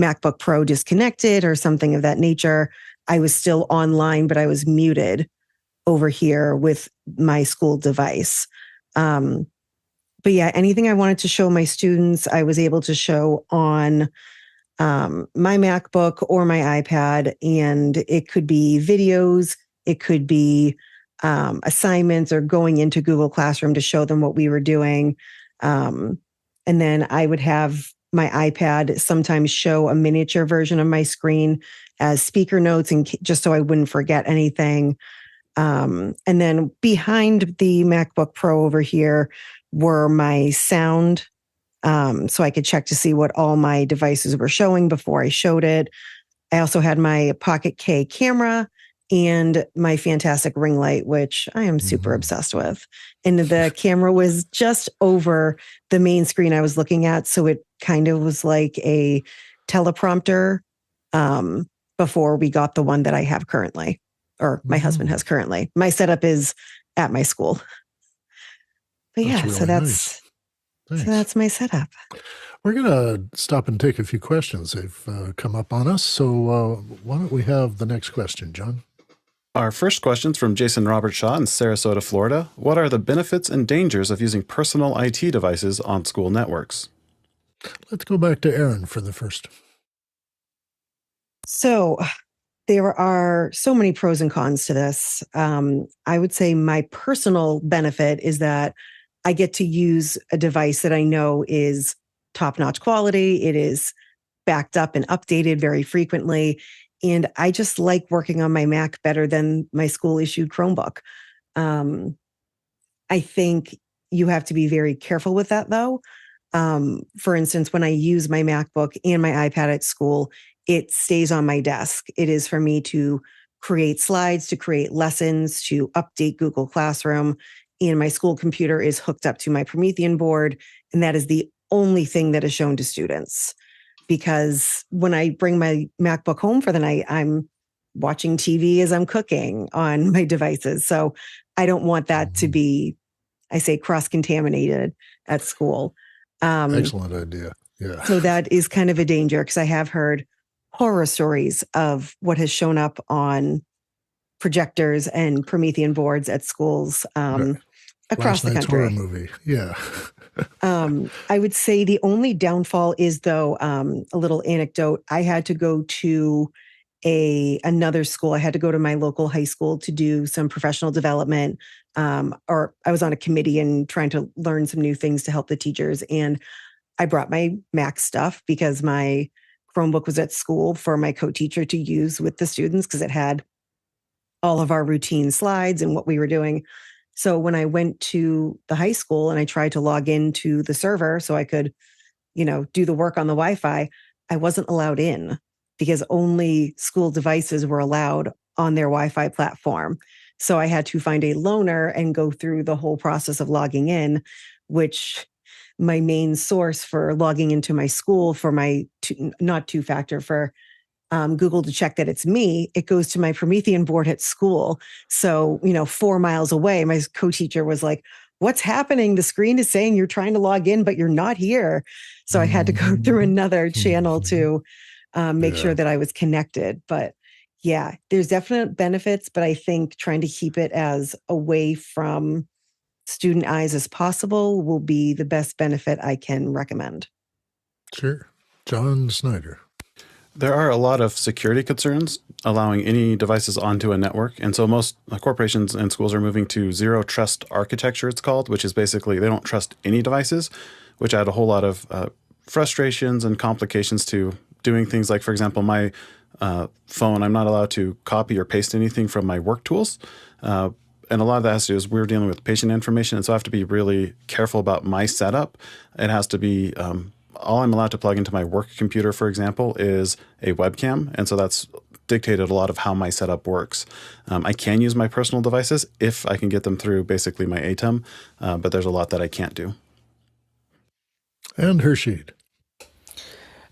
MacBook Pro disconnected or something of that nature, I was still online, but I was muted over here with my school device. But yeah, anything I wanted to show my students, I was able to show on my MacBook or my iPad. And it could be videos, it could be assignments, or going into Google Classroom to show them what we were doing. And then I would have my iPad sometimes show a miniature version of my screen as speaker notes, and just so I wouldn't forget anything. And then behind the MacBook Pro over here were my sound, so I could check to see what all my devices were showing before I showed it. I also had my Pocket K camera and my fantastic ring light, which I am super obsessed with. And the camera was just over the main screen I was looking at, so it kind of was like a teleprompter before we got the one that I have currently, or my husband has currently. My setup is at my school. But yeah, really so that's my setup. We're going to stop and take a few questions. They've come up on us. So why don't we have the next question, John? Our first question is from Jason Robert Shaw in Sarasota, Florida. What are the benefits and dangers of using personal IT devices on school networks? Let's go back to Aaron for the first. So there are so many pros and cons to this. I would say my personal benefit is that I get to use a device that I know is top-notch quality. It is backed up and updated very frequently. And I just like working on my Mac better than my school issued Chromebook. I think you have to be very careful with that, though. For instance, when I use my MacBook and my iPad at school, it stays on my desk. It is for me to create slides, to create lessons, to update Google Classroom. And my school computer is hooked up to my Promethean board. And that is the only thing that is shown to students. Because when I bring my MacBook home for the night, I'm watching TV as I'm cooking on my devices. So I don't want that to be, I say, cross-contaminated at school. Excellent idea. Yeah. So that is kind of a danger, because I have heard horror stories of what has shown up on projectors and Promethean boards at schools across the country. Horror movie. Yeah. I would say the only downfall is, though, a little anecdote. I had to go to another school. I had to go to my local high school to do some professional development, or I was on a committee and trying to learn some new things to help the teachers. And I brought my Mac stuff because my Chromebook was at school for my co-teacher to use with the students, because it had all of our routine slides and what we were doing. So when I went to the high school and I tried to log into the server so I could, do the work on the Wi-Fi, I wasn't allowed in, because only school devices were allowed on their Wi-Fi platform. So I had to find a loaner and go through the whole process of logging in, which my main source for logging into my school for my not two-factor for Google to check that it's me, it goes to my Promethean board at school. So, 4 miles away, my co-teacher was like, "What's happening? The screen is saying you're trying to log in, but you're not here." So I had to go through another channel to make sure that I was connected. But yeah, there's definite benefits, but I think trying to keep it as away from student eyes as possible will be the best benefit I can recommend. Sure. John Snyder. There are a lot of security concerns allowing any devices onto a network. And so most corporations and schools are moving to zero trust architecture, it's called, which is basically they don't trust any devices, which add a whole lot of frustrations and complications to doing things like, for example, my phone, I'm not allowed to copy or paste anything from my work tools. And a lot of that has to do is we're dealing with patient information. And so I have to be really careful about my setup. It has to be all I'm allowed to plug into my work computer, for example, is a webcam. And so that's dictated a lot of how my setup works. I can use my personal devices if I can get them through basically my ATEM, but there's a lot that I can't do. And Hershey.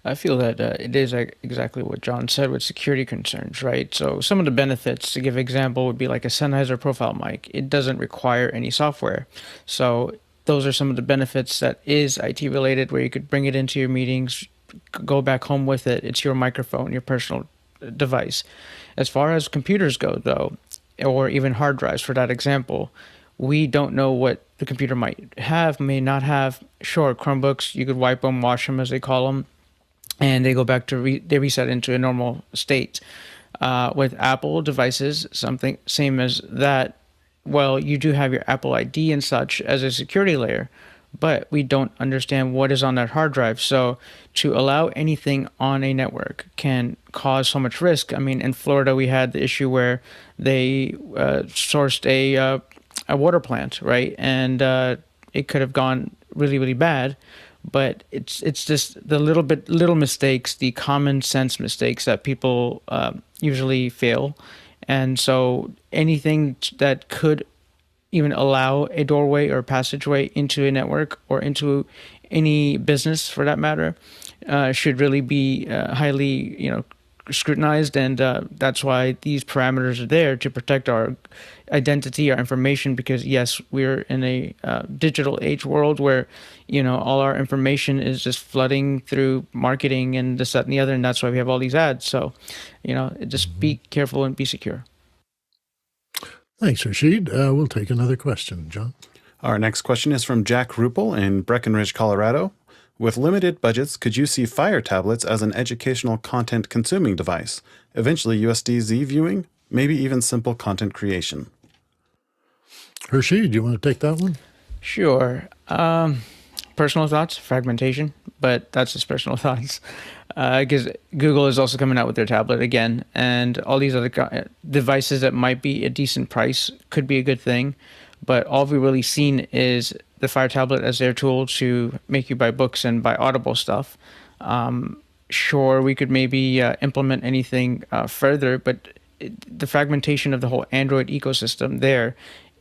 I feel that it is exactly what John said with security concerns, right? So some of the benefits, to give an example, would be like a Sennheiser profile mic. It doesn't require any software. So those are some of the benefits that is IT related, where you could bring it into your meetings, go back home with it. It's your microphone, your personal device. As far as computers go, though, or even hard drives for that example, we don't know what the computer might have, may not have. Sure, Chromebooks, you could wipe them, wash them, as they call them, and they go back to they reset into a normal state. With Apple devices, something same as that. Well, you do have your Apple ID and such as a security layer, but we don't understand what is on that hard drive. So to allow anything on a network can cause so much risk. I mean, in Florida, we had the issue where they sourced a water plant, right? And it could have gone really, really bad. But it's just the little mistakes, the common sense mistakes that people usually fail. And so anything that could even allow a doorway or passageway into a network or into any business for that matter should really be highly, scrutinized. And that's why these parameters are there to protect our identity, our information, because yes, we're in a digital age world where, all our information is just flooding through marketing and this, that, and the other. And that's why we have all these ads. So, just be careful and be secure. Thanks, Rashid. We'll take another question, John. Our next question is from Jack Ruppel in Breckenridge, Colorado. With limited budgets, could you see Fire tablets as an educational content consuming device? Eventually USDZ viewing, maybe even simple content creation. Hershey, do you want to take that one? Sure. personal thoughts, fragmentation, but that's just personal thoughts. Because Google is also coming out with their tablet again, and all these other devices that might be a decent price could be a good thing. But all we've really seen is the Fire tablet as their tool to make you buy books and buy Audible stuff. Sure, we could maybe implement anything further, but the fragmentation of the whole Android ecosystem there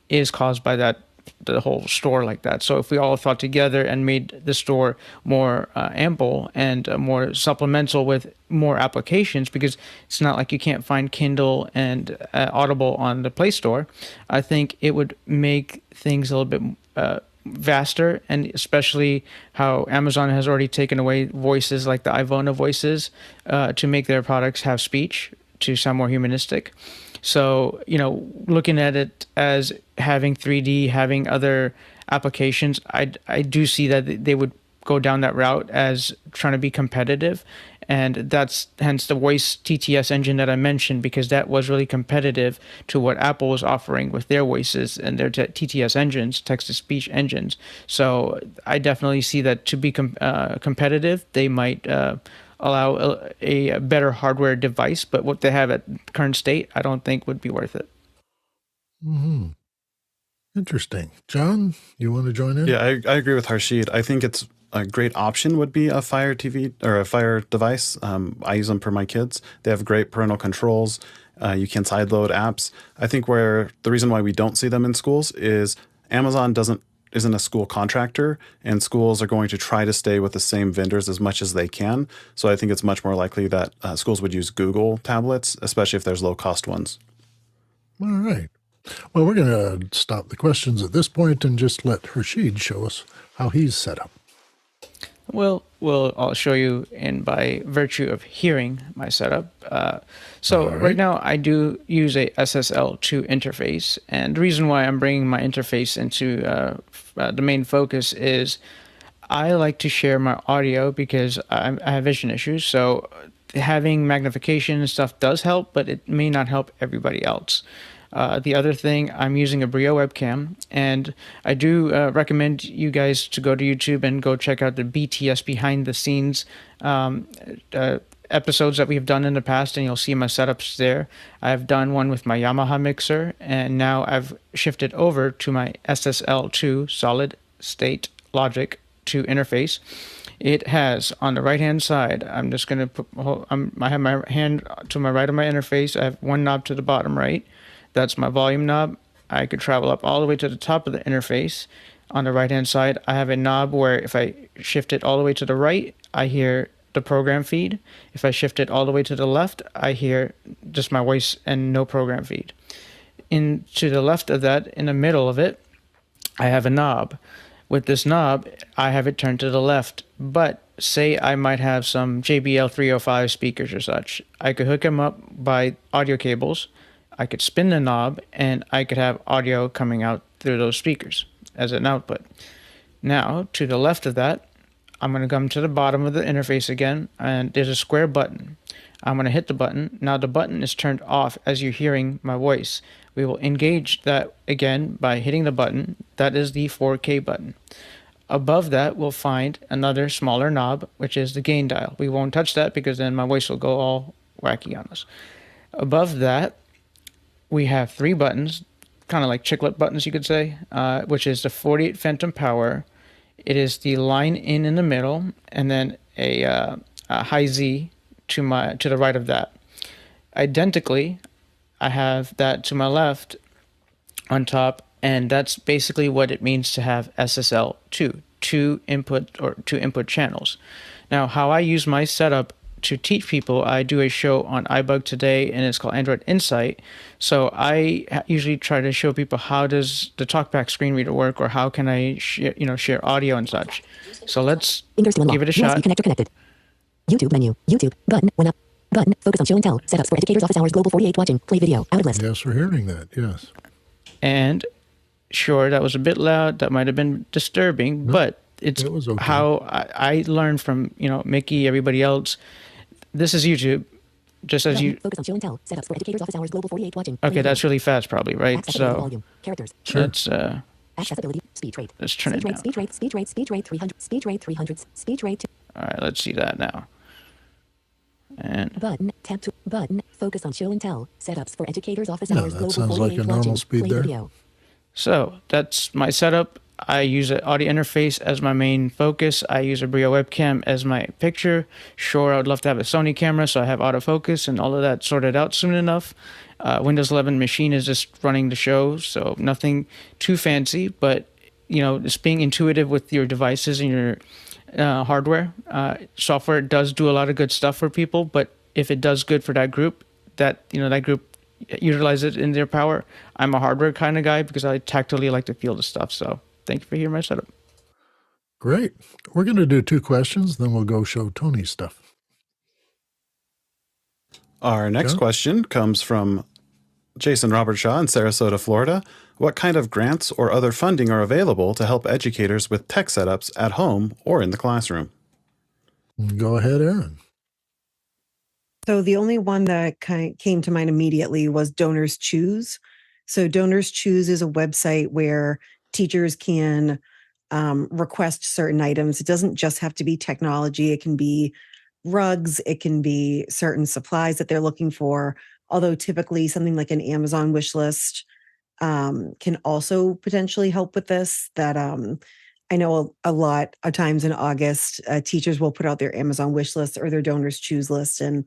is caused by the whole store like that. So if we all thought together and made the store more ample and more supplemental with more applications, because it's not like you can't find Kindle and Audible on the Play Store, I think it would make things a little bit vaster, and especially how Amazon has already taken away voices like the Ivona voices to make their products have speech to sound more humanistic. So, looking at it as having 3D, having other applications, I do see that they would go down that route as trying to be competitive. And that's hence the voice TTS engine that I mentioned, because that was really competitive to what Apple was offering with their voices and their TTS engines, text-to-speech engines. So I definitely see that to be competitive, they might allow a better hardware device, but what they have at current state, I don't think would be worth it. Mm-hmm. Interesting. John, you want to join in? Yeah, I agree with Harshid. I think it's a great option would be a Fire TV or a Fire device. I use them for my kids. They have great parental controls. You can sideload apps. I think where the reason why we don't see them in schools is Amazon isn't a school contractor, and schools are going to try to stay with the same vendors as much as they can. So I think it's much more likely that schools would use Google tablets, especially if there's low-cost ones. All right. Well, we're going to stop the questions at this point and just let Harshid show us how he's set up. Well, I'll show you by virtue of hearing my setup. So right now I do use a SSL2 interface, and the reason why I'm bringing my interface into the main focus is I like to share my audio because I have vision issues. So having magnification and stuff does help, but it may not help everybody else. The other thing, I'm using a Brio webcam, and I do recommend you guys to go to YouTube and go check out the BTS behind the scenes episodes that we've done in the past, and you'll see my setups there. I've done one with my Yamaha mixer, and now I've shifted over to my SSL2 solid state logic 2 interface. It has on the right hand side, I'm just going to put, I have my hand to my right of my interface. I have one knob to the bottom right. That's my volume knob. I could travel up all the way to the top of the interface. On the right hand side, I have a knob where if I shift it all the way to the right, I hear the program feed. If I shift it all the way to the left, I hear just my voice and no program feed. To the left of that, in the middle of it, I have a knob. With this knob, I have it turned to the left, but say I might have some JBL 305 speakers or such. I could hook them up by audio cables. I could spin the knob, and I could have audio coming out through those speakers as an output. Now, to the left of that, I'm going to come to the bottom of the interface again, and there's a square button. I'm going to hit the button. Now the button is turned off as you're hearing my voice. We will engage that again by hitting the button. That is the 4K button. Above that, we'll find another smaller knob, which is the gain dial. We won't touch that because then my voice will go all wacky on us. Above that, we have 3 buttons, kind of like chiclet buttons, you could say, which is the 48 phantom power. It is the line in the middle, and then a high Z to the right of that. Identically, I have that to my left on top, and that's basically what it means to have SSL2, two input channels. Now, how I use my setup to teach people, I do a show on iBug today, and it's called Android Insight. So I usually try to show people how does the TalkBack screen reader work, or how can I share audio and such. So let's give it a shot. USB connector connected. YouTube menu. YouTube button. One up. Button. Focus on show and tell. Setups for educators. Office hours. Global 48 watching. Play video. Out of list. Yes, we're hearing that. Yes. And sure, that was a bit loud. That might have been disturbing, but it's okay. How I learned from Mickey, everybody else. This is YouTube. Just as you focus on show and tell. Setups for educators. Office hours. Global 48 watching. Okay, that's really fast, probably, right? Access So volume. Characters. Let's Accessibility. Speech rate. Let's turn it down. Speech rate. Speech rate. Speech rate. 300. Speech rate. 300. Speech rate. All right, let's see that now. And Button. Tap to button. Focus on show and tell. Setups for educators. Office No, hours. that Global sounds like 48 a normal watching. speed Play there. video. so that's my setup. I use an audio interface as my main focus. I use a Brio webcam as my picture. Sure, I would love to have a Sony camera, so I have autofocus and all of that sorted out soon enough. Windows 11 machine is just running the show, so nothing too fancy, but just being intuitive with your devices and your hardware. Software does do a lot of good stuff for people, but if it does good for that group, that group utilize it in their power. I'm a hardware kind of guy because I tactily like to feel the stuff. So thank you for hearing my setup. Great. We're going to do 2 questions, then we'll go show Tony stuff. Our next question comes from Jason Robertshaw in Sarasota, Florida. What kind of grants or other funding are available to help educators with tech setups at home or in the classroom? Go ahead, Aaron. So the only one that came to mind immediately was Donors Choose. So Donors Choose is a website where teachers can request certain items. It doesn't just have to be technology. It can be rugs. It can be certain supplies that they're looking for. Although typically something like an Amazon wish list can also potentially help with this. That I know a lot of times in August, teachers will put out their Amazon wish list or their Donors Choose list and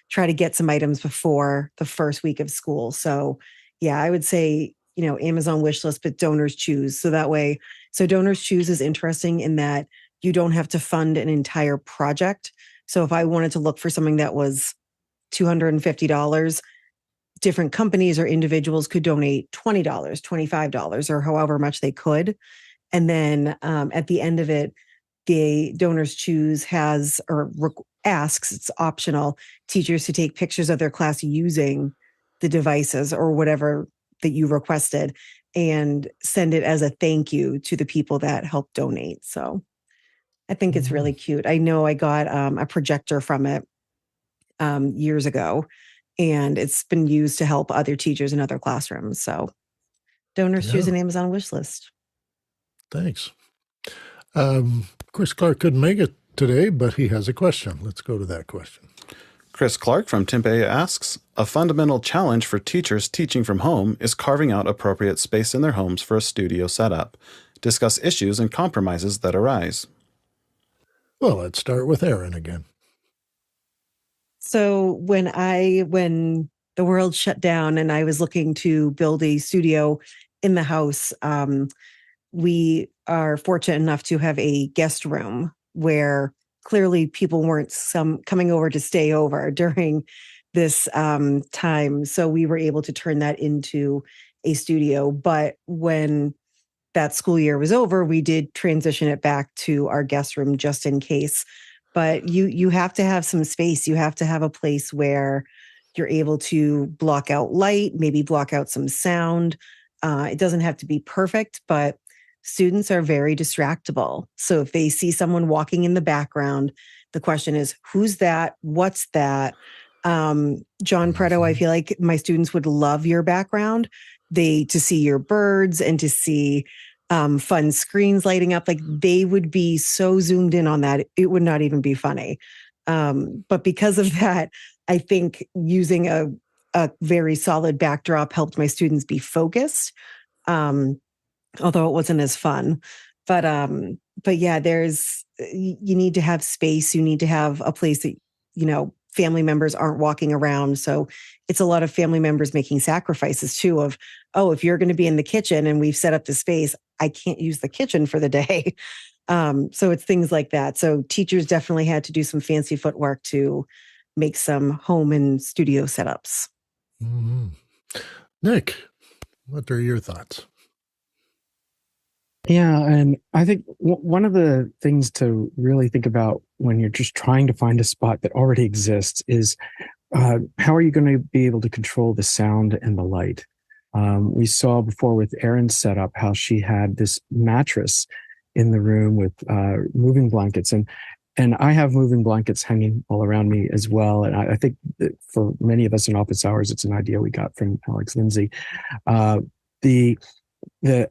try to get some items before the first week of school. So yeah, I would say, Amazon wish list, but Donors Choose. So that way, Donors Choose is interesting in that you don't have to fund an entire project. So if I wanted to look for something that was $250, different companies or individuals could donate $20, $25, or however much they could. And then at the end of it, the Donors Choose has or asks, it's optional, teachers to take pictures of their class using the devices or whatever that you requested and send it as a thank you to the people that helped donate. So I think it's really cute. I know I got a projector from it years ago, and it's been used to help other teachers in other classrooms. So Donors Choose an Amazon wish list. Thanks. Chris Clark couldn't make it today, but he has a question. Let's go to that question. Chris Clark from Tempe asks, a fundamental challenge for teachers teaching from home is carving out appropriate space in their homes for a studio setup. Discuss issues and compromises that arise. Well, let's start with Aaron again. So when the world shut down and I was looking to build a studio in the house, we are fortunate enough to have a guest room where clearly people weren't coming over to stay over during this time. So we were able to turn that into a studio. But when that school year was over, we did transition it back to our guest room just in case. But you have to have some space. You have to have a place where you're able to block out light, maybe block out some sound. It doesn't have to be perfect, but students are very distractible. So if they see someone walking in the background, the question is, who's that? What's that? John Preto, I feel like my students would love your background. To see your birds and to see fun screens lighting up. Like they would be so zoomed in on that, it would not even be funny. But because of that, I think using a very solid backdrop helped my students be focused. Although it wasn't as fun, but yeah, you need to have space. You need to have a place that, family members aren't walking around. So it's a lot of family members making sacrifices too of, oh, if you're going to be in the kitchen and we've set up the space, I can't use the kitchen for the day. So it's things like that. So teachers definitely had to do some fancy footwork to make some home and studio setups. Mm-hmm. Nick, what are your thoughts? Yeah, and I think one of the things to really think about when you're just trying to find a spot that already exists is how are you going to be able to control the sound and the light? We saw before with Erin's setup how she had this mattress in the room with moving blankets, and I have moving blankets hanging all around me as well. And I think that for many of us in office hours, it's an idea we got from Alex Lindsay. The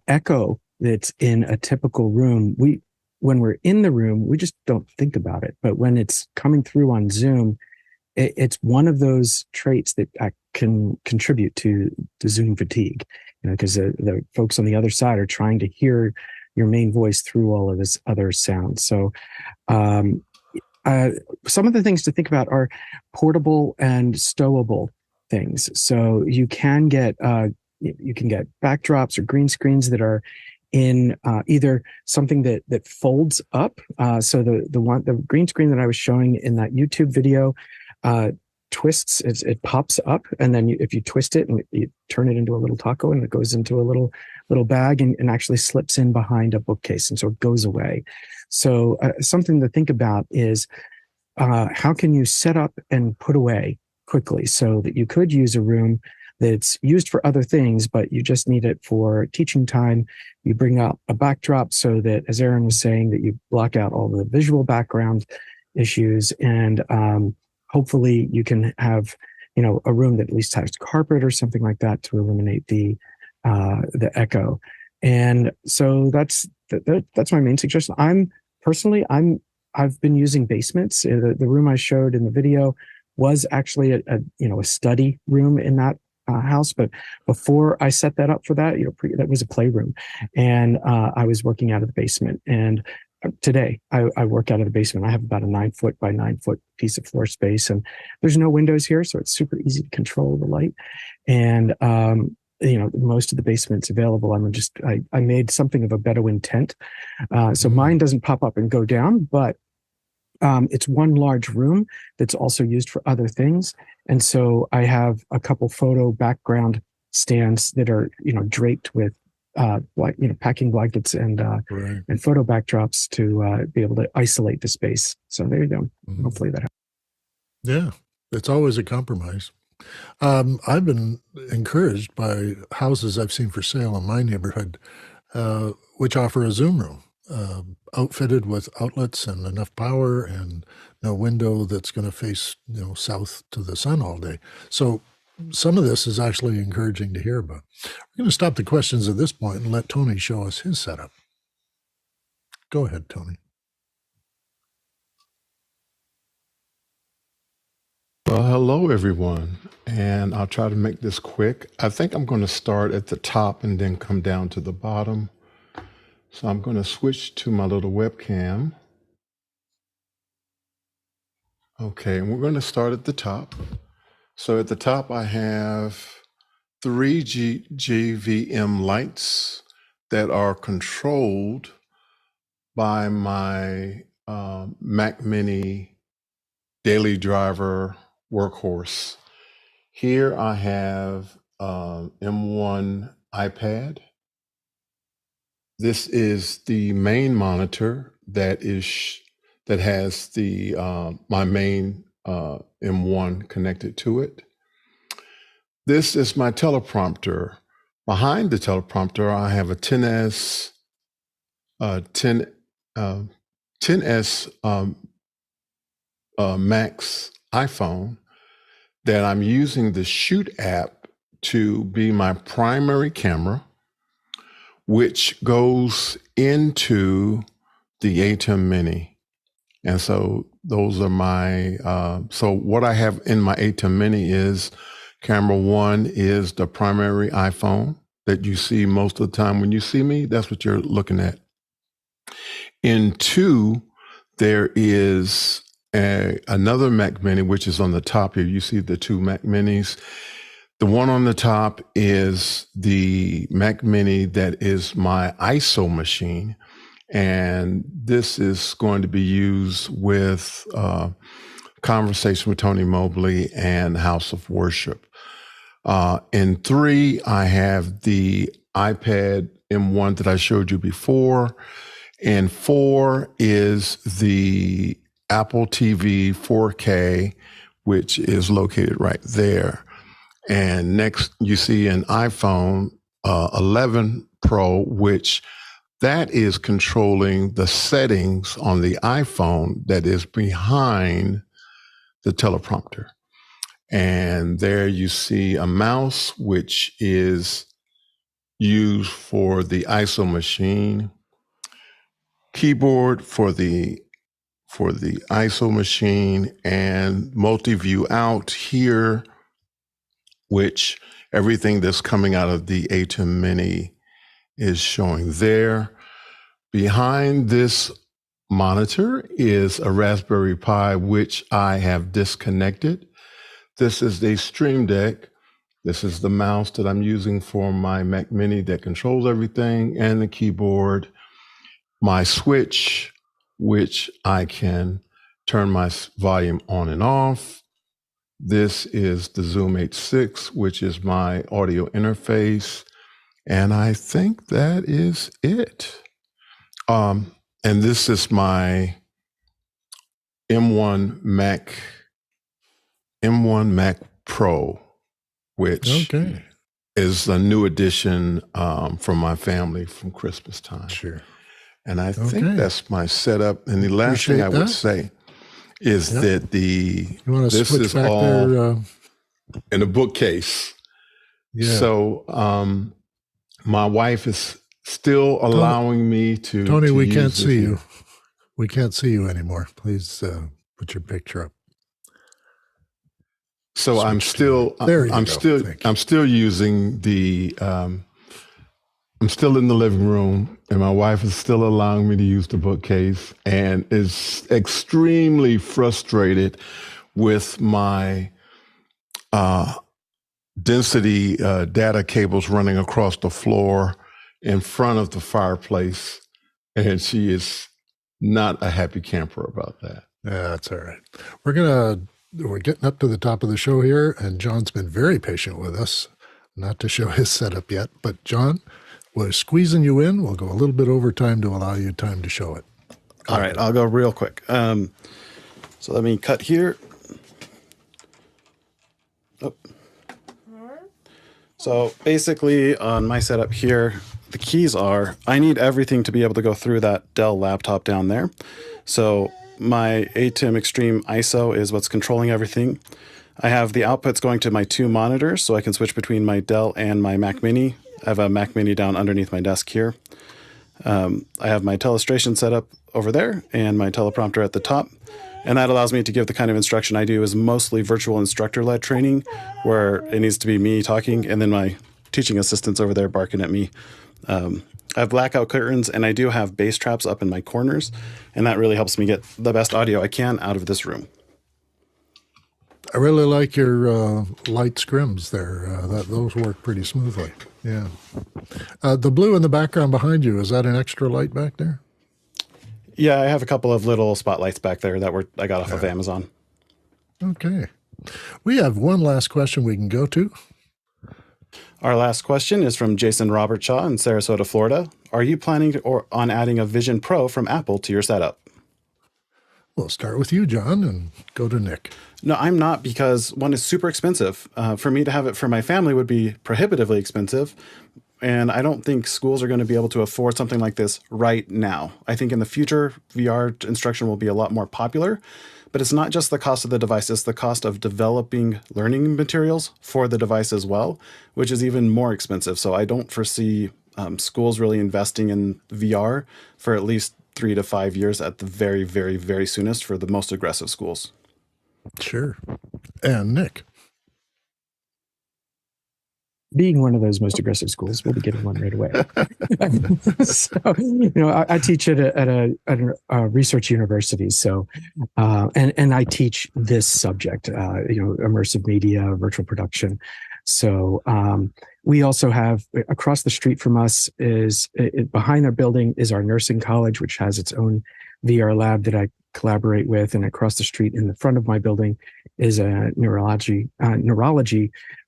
echo that's in a typical room, when we're in the room, we just don't think about it. But when it's coming through on Zoom, it's one of those traits that can contribute to the Zoom fatigue, because the folks on the other side are trying to hear your main voice through all of this other sound. So some of the things to think about are portable and stowable things. So you can get backdrops or green screens that are in either something that folds up. So the green screen that I was showing in that YouTube video twists, it pops up, and then if you twist it and you turn it into a little taco, and it goes into a little bag and actually slips in behind a bookcase, and so it goes away. So something to think about is how can you set up and put away quickly, so that you could use a room that's used for other things, but you just need it for teaching time. You bring out a backdrop so that, as Aaron was saying, that you block out all the visual background issues, and hopefully you can have, a room that at least has carpet or something like that to eliminate the echo. And so that's my main suggestion. I've been using basements. The room I showed in the video was actually a study room in that house, but before I set that up for that, that was a playroom, and I was working out of the basement. And today I work out of the basement. I have about a 9-foot by 9-foot piece of floor space, and there's no windows here, so it's super easy to control the light. And most of the basement's available. I made something of a Bedouin tent, so mine doesn't pop up and go down, but it's one large room that's also used for other things. And so I have a couple photo background stands that are, draped with, packing blankets and photo backdrops to be able to isolate the space. So there you go. Mm-hmm. Hopefully that helps. Yeah, it's always a compromise. I've been encouraged by houses I've seen for sale in my neighborhood, which offer a Zoom room. Outfitted with outlets and enough power and no window that's going to face south to the sun all day. So some of this is actually encouraging to hear about. We're going to stop the questions at this point and let Tony show us his setup. Go ahead, Tony. Well, hello, everyone. And I'll try to make this quick. I think I'm going to start at the top and then come down to the bottom. So I'm going to switch to my little webcam. Okay, and we're going to start at the top. So at the top, I have 3 GVM lights that are controlled by my Mac Mini daily driver workhorse. Here I have M1 iPad. This is the main monitor that has the my main M1 connected to it. This is my teleprompter. Behind the teleprompter, I have a 10S Max iPhone that I'm using the Shoot app to be my primary camera, which goes into the ATEM Mini. And so those are my, so what I have in my ATEM Mini is camera 1 is the primary iPhone that you see most of the time when you see me. That's what you're looking at. In 2, there is another Mac Mini, which is on the top here. You see the 2 Mac Minis. The one on the top is the Mac Mini that is my ISO machine. And this is going to be used with Conversation with Tony Mobley and House of Worship. In 3, I have the iPad M1 that I showed you before. And 4 is the Apple TV 4K, which is located right there. And next, you see an iPhone 11 Pro, which that is controlling the settings on the iPhone that is behind the teleprompter. And there you see a mouse, which is use for the ISO machine, keyboard for the ISO machine, and multi-view out here, which everything that's coming out of the ATEM Mini is showing there. Behind this monitor is a Raspberry Pi, which I have disconnected. This is the Stream Deck. This is the mouse that I'm using for my Mac Mini that controls everything, and the keyboard, my switch, which I can turn my volume on and off. This is the Zoom H6, which is my audio interface. And I think that is it. And this is my M1 Mac Pro, which is a new addition from my family from Christmas time. Sure. And I think that's my setup. And the last thing I would say is that this is all in a bookcase. Yeah. So my wife is still allowing me to. Tony, we can't see you. We can't see you anymore. Please put your picture up. So I'm still using the. I'm still in the living room, and my wife is still allowing me to use the bookcase, and is extremely frustrated with my density data cables running across the floor in front of the fireplace, and she is not a happy camper about that. Yeah, that's all right. We're getting up to the top of the show here, and John's been very patient with us, not to show his setup yet, but John, we're squeezing you in. We'll go a little bit over time to allow you time to show it. All right, I'll go real quick. So let me cut here. Oh. So basically on my setup here, the keys are, I need everything to be able to go through that Dell laptop down there. So my ATEM Extreme ISO is what's controlling everything. I have the outputs going to my two monitors, so I can switch between my Dell and my Mac Mini. I have a Mac Mini down underneath my desk here. I have my telestration set up over there and my teleprompter at the top. And that allows me to give the kind of instruction I do is mostly virtual instructor-led training, where it needs to be me talking and then my teaching assistants over there barking at me. I have blackout curtains, and I do have bass traps up in my corners, and that really helps me get the best audio I can out of this room. I really like your light scrims there. Those work pretty smoothly. Yeah. The blue in the background behind you, is that an extra light back there? Yeah, I have a couple of little spotlights back there that I got off of Amazon. Okay. We have one last question we can go to. Our last question is from Jason Robert Shaw in Sarasota, Florida. Are you planning on adding a Vision Pro from Apple to your setup? We'll start with you, John, and go to Nick. No, I'm not, because one is super expensive. For me to have it for my family would be prohibitively expensive. And I don't think schools are going to be able to afford something like this right now. I think in the future, VR instruction will be a lot more popular. But it's not just the cost of the device, it's the cost of developing learning materials for the device as well, which is even more expensive. So I don't foresee schools really investing in VR for at least 3 to 5 years at the very, very, very soonest for the most aggressive schools. Sure. And Nick? Being one of those most aggressive schools, we'll be getting one right away. So, I teach at a research university. So, and I teach this subject, immersive media, virtual production. So, we also have across the street from us behind our building is our nursing college, which has its own VR lab that I collaborate with, and across the street in the front of my building is a neurology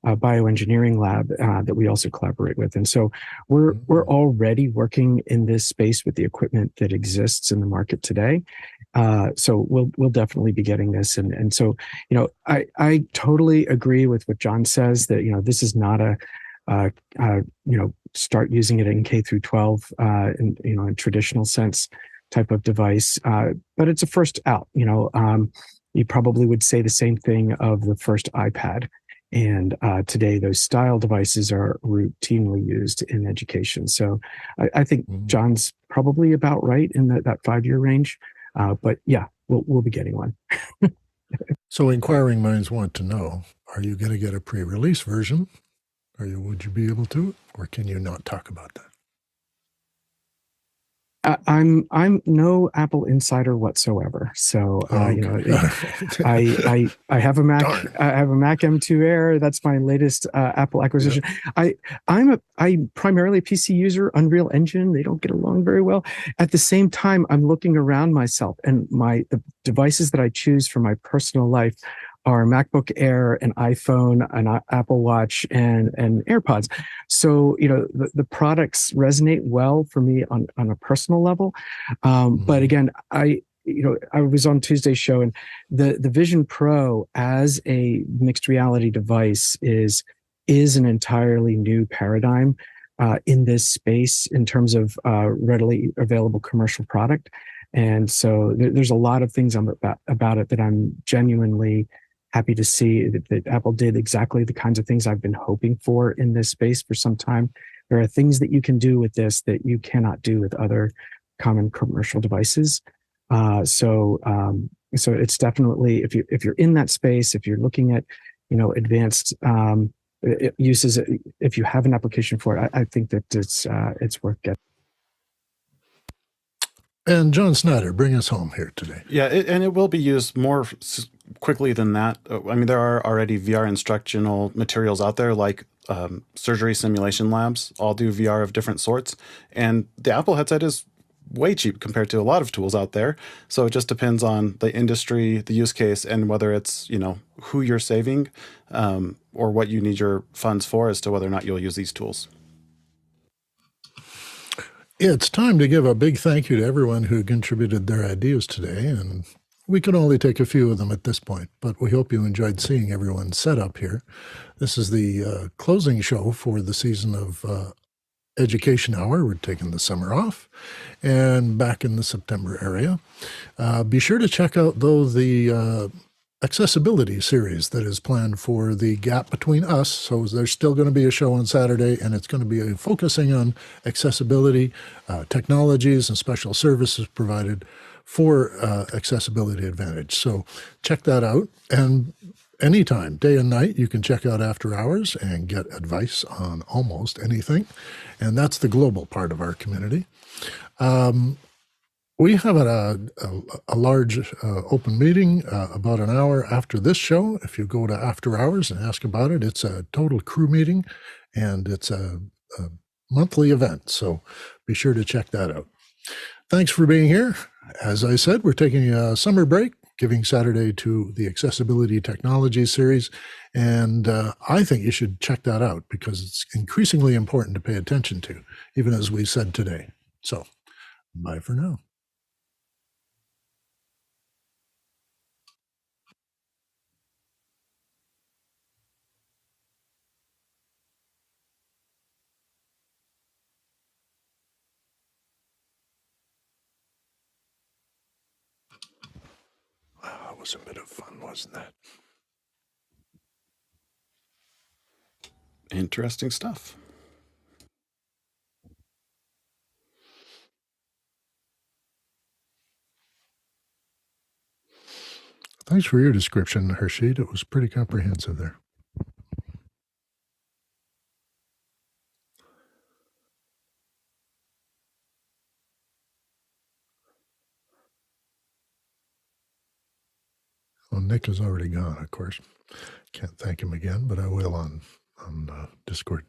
bioengineering lab that we also collaborate with. And so we're already working in this space with the equipment that exists in the market today. So we'll definitely be getting this. And so, I totally agree with what John says that, this is not start using it in K through 12 in traditional sense type of device, but it's a first out. You probably would say the same thing of the first iPad. And today, those style devices are routinely used in education. So I think John's probably about right in that 5-year range. But yeah, we'll be getting one. So inquiring minds want to know, are you going to get a pre-release version? Would you be able to, or can you not talk about that? I'm no Apple insider whatsoever. So I have a Mac. I have a Mac M2 Air. That's my latest Apple acquisition. Yep. I'm primarily a PC user. Unreal Engine, they don't get along very well. At the same time, I'm looking around myself, and the devices that I choose for my personal life are MacBook Air, an iPhone, an Apple Watch, and AirPods. So, the products resonate well for me on a personal level. But again, I was on Tuesday's show, and the Vision Pro as a mixed reality device is an entirely new paradigm in this space in terms of readily available commercial product. And so there's a lot of things about it that I'm genuinely happy to see that Apple did exactly the kinds of things I've been hoping for in this space for some time. There are things that you can do with this that you cannot do with other common commercial devices. So it's definitely, if you're in that space, if you're looking at, advanced uses, if you have an application for it, I think that it's worth getting. And John Snyder, bring us home here today. Yeah, and it will be used more quickly than that. I mean, there are already VR instructional materials out there, like surgery simulation labs, all do VR of different sorts. And the Apple headset is way cheap compared to a lot of tools out there. So it just depends on the industry, the use case, and whether it's, who you're saving or what you need your funds for as to whether or not you'll use these tools. It's time to give a big thank you to everyone who contributed their ideas today, and we could only take a few of them at this point, but we hope you enjoyed seeing everyone's setup here. This is the closing show for the season of Education Hour. We're taking the summer off and back in the September area. Be sure to check out, though, the accessibility series that is planned for the gap between us. So there's still going to be a show on Saturday, and it's going to be focusing on accessibility, technologies, and special services provided for accessibility advantage. So check that out. And anytime, day and night, you can check out After Hours and get advice on almost anything. And that's the global part of our community. We have a large open meeting about an hour after this show. If you go to After Hours and ask about it, it's a total crew meeting, and it's a monthly event. So be sure to check that out. Thanks for being here. As I said, we're taking a summer break, giving Saturday to the Accessibility Technology series. And I think you should check that out because it's increasingly important to pay attention to, even as we said today. So bye for now. That was a bit of fun, wasn't that? Interesting stuff. Thanks for your description, Harshit. It was pretty comprehensive there. Well, Nick is already gone, of course. Can't thank him again, but I will on Discord.